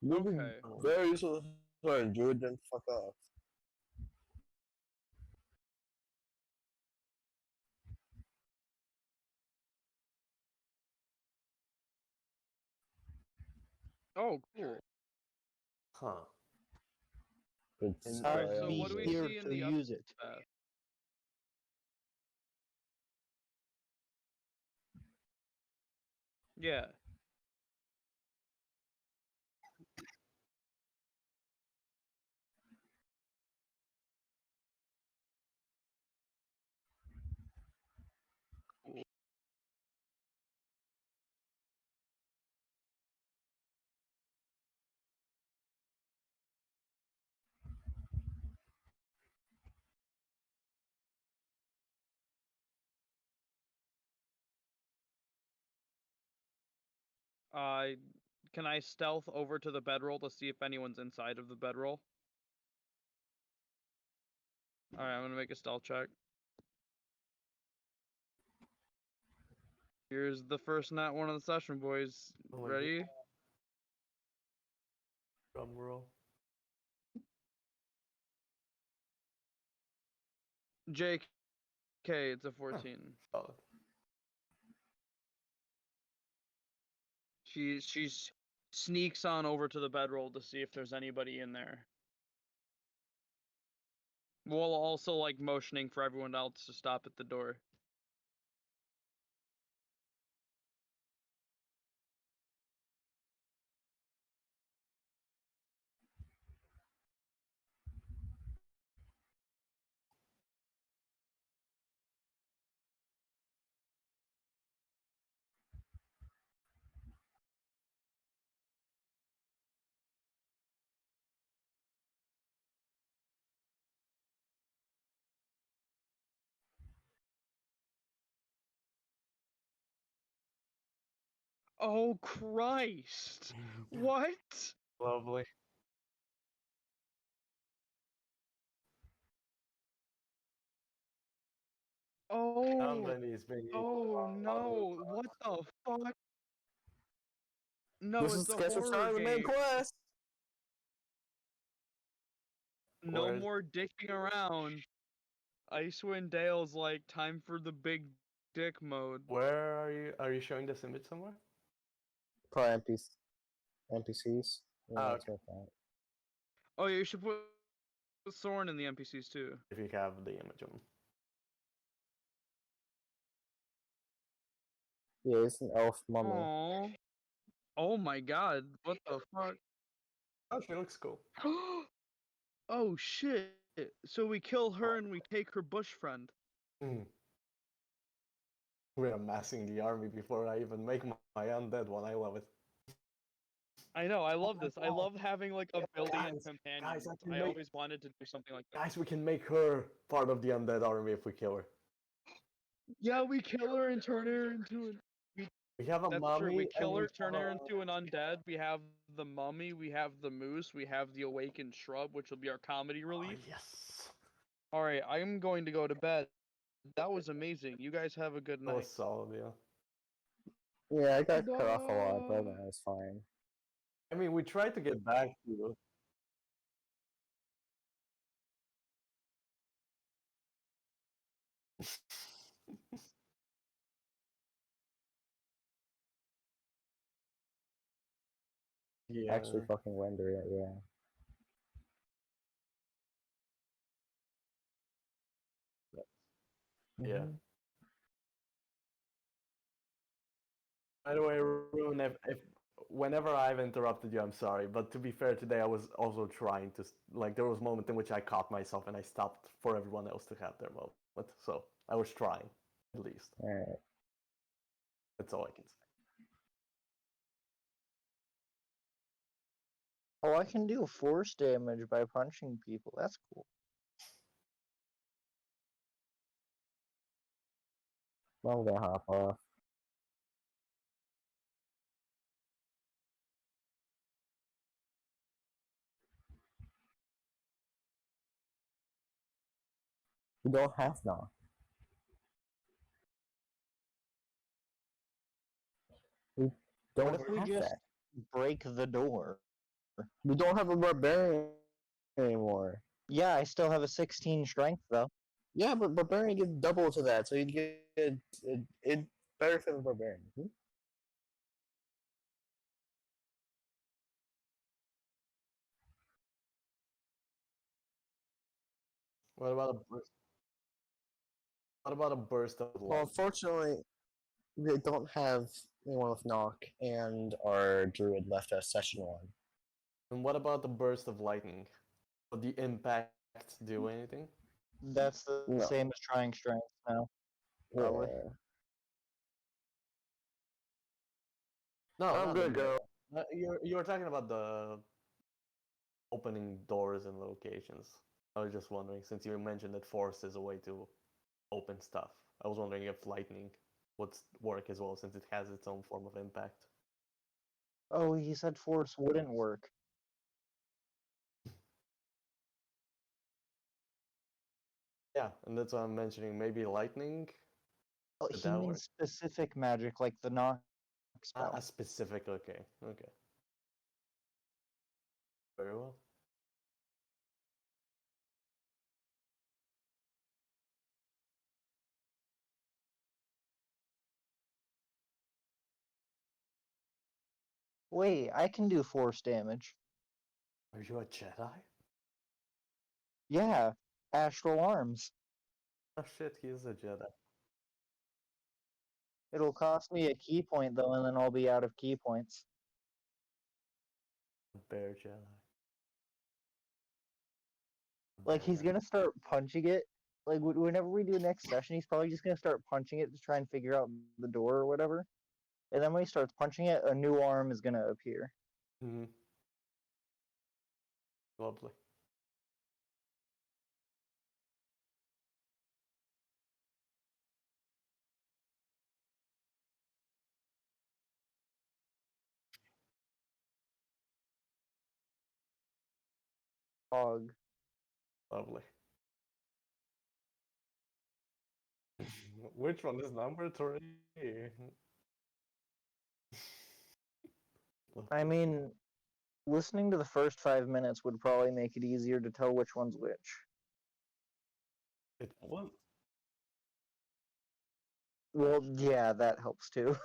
Okay. Very useful. Sorry, Druid, then fuck off. Oh, cool. Huh. Good And- Alright, I'd so be what do we here see in to the other use it. path? Yeah. Uh, can I stealth over to the bedroll to see if anyone's inside of the bedroll? All right, I'm gonna make a stealth check. Here's the first nat one of the session, boys. Oh my Ready? Drum roll. JK, it's a 14. Solid. She sneaks on over to the bedroll to see if there's anybody in there. While also like motioning for everyone else to stop at the door. Oh Christ! What? Lovely. Oh, Company is being oh no! What the fuck? No, This is it's a scheduled horror time, the main game. quest. No Where's- more dicking around. Icewind Dale's like time for the big dick mode. Where are you? Are you showing this image somewhere? Probably NPCs. Yeah, Ah, that's what I thought. Oh, yeah, you should put Soren in the NPCs too. If you have the image of him. Yeah, it's an elf mummy. Oh. Oh my god, what the fuck? Oh, she looks cool. Oh shit. So we kill her and we take her bush friend. Hmm. We're amassing the army before I even make my undead one. I love it. I know, I love this. I love having like a billion Guys, companions. I can I make- always wanted to do something like that. Guys, we can make her part of the undead army if we kill her. Yeah, we kill her and turn her into an. We have a That's mummy. true. We and kill we her, turn have her a- into an undead. We have the mummy. We have the moose. We have the awakened shrub, which will be our comedy Oh, relief. yes. All right, I'm going to go to bed. That was amazing. You guys have a good That night. was solid, yeah. Yeah, I got cut off a lot, but that was fine. I mean, we tried to get back to you. Yeah. Actually, fucking render it. Yeah. Yeah. Mhm. By the way, Rune, if whenever I've interrupted you, I'm sorry. But to be fair, today I was also trying to like there was a moment in which I caught myself and I stopped for everyone else to have their moment. So I was trying, at least. All right. That's all I can say. Oh, I can do force damage by punching people. That's cool. I'm gonna hop off. We don't have now. We don't What if we have just that. break the door? We don't have a barbarian anymore. Yeah, I still have a 16 strength though. Yeah, but barbarian gives double to that, so you'd get it better for the barbarian. Hmm? What about a burst? What about a burst of Well, light? unfortunately, we don't have anyone with knock, and our druid left us session one. And what about the burst of lightning? Would the impact do anything? That's the No. same as trying strength now. Probably. Yeah. No, I'm not good, the- girl. You were talking about the opening doors and locations. I was just wondering, since you mentioned that force is a way to open stuff. I was wondering if lightning would work as well, since it has its own form of impact. Oh, he said force wouldn't work. Yeah, and that's what I'm mentioning. Maybe lightning. Oh, Did he that means work? specific magic, like the knock spell. A specific. Okay. Okay. Very well. Wait, I can do force damage. Are you a Jedi? Yeah, astral arms. Oh shit, he is a Jedi. It'll cost me a key point though, and then I'll be out of key points. Bear Jedi. Like he's Bear. gonna start punching it. Like whenever we do next session, he's probably just gonna start punching it to try and figure out the door or whatever. And then when he starts punching it, a new arm is gonna appear. Mm-hmm. Lovely. Hog. Lovely. Which one is number 3? I mean, listening to the first 5 minutes would probably make it easier to tell which one's which. It was. Well, yeah, that helps too.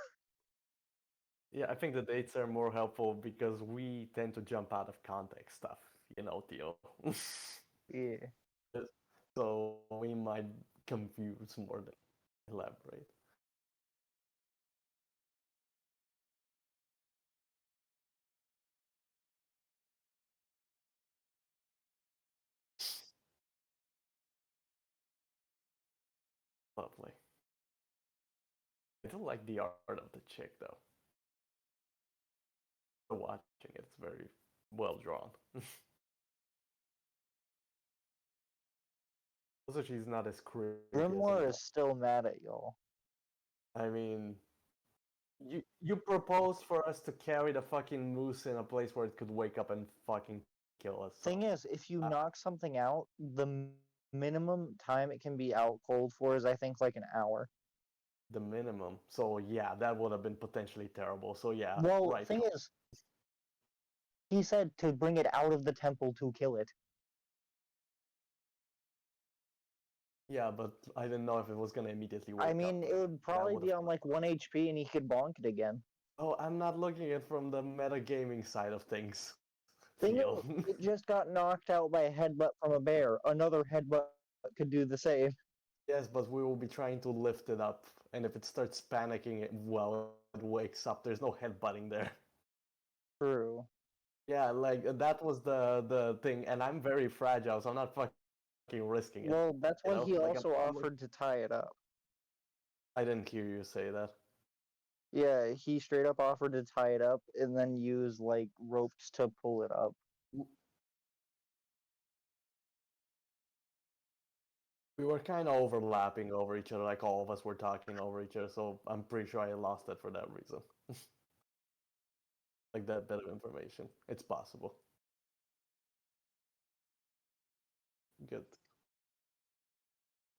Yeah, I think the dates are more helpful because we tend to jump out of context stuff, Theo. Yeah. So we might confuse more than elaborate. Lovely. I do like the art of the chick though. Watching it, it's very well drawn. Also, she's not as crazy as Grimoire anyone. is still mad at y'all. I mean, you proposed for us to carry the fucking moose in a place where it could wake up and fucking kill us. So Thing is, if you knock something out, the minimum time it can be out cold for is I think like an hour. the minimum. So yeah, that would have been potentially terrible. So yeah, Well, right. thing is, he said to bring it out of the temple to kill it. Yeah, but I didn't know if it was gonna immediately wake I up. mean, it would probably would've be on like 1 HP and he could bonk it again. Oh, I'm not looking at it from the metagaming side of things. Thing Theo. is, it just got knocked out by a headbutt from a bear. Another headbutt could do the same. Yes, but we will be trying to lift it up, and if it starts panicking while it wakes up, there's no headbutting there. True. Yeah, like that was the thing, and I'm very fragile, so I'm not fucking risking it. Well, that's why he Like also offered to tie it up. I didn't hear you say that. Yeah, he straight up offered to tie it up and then use like ropes to pull it up. We were kind of overlapping over each other, like all of us were talking over each other, so I'm pretty sure I lost it for that reason. Like that bit of information. It's possible. Good.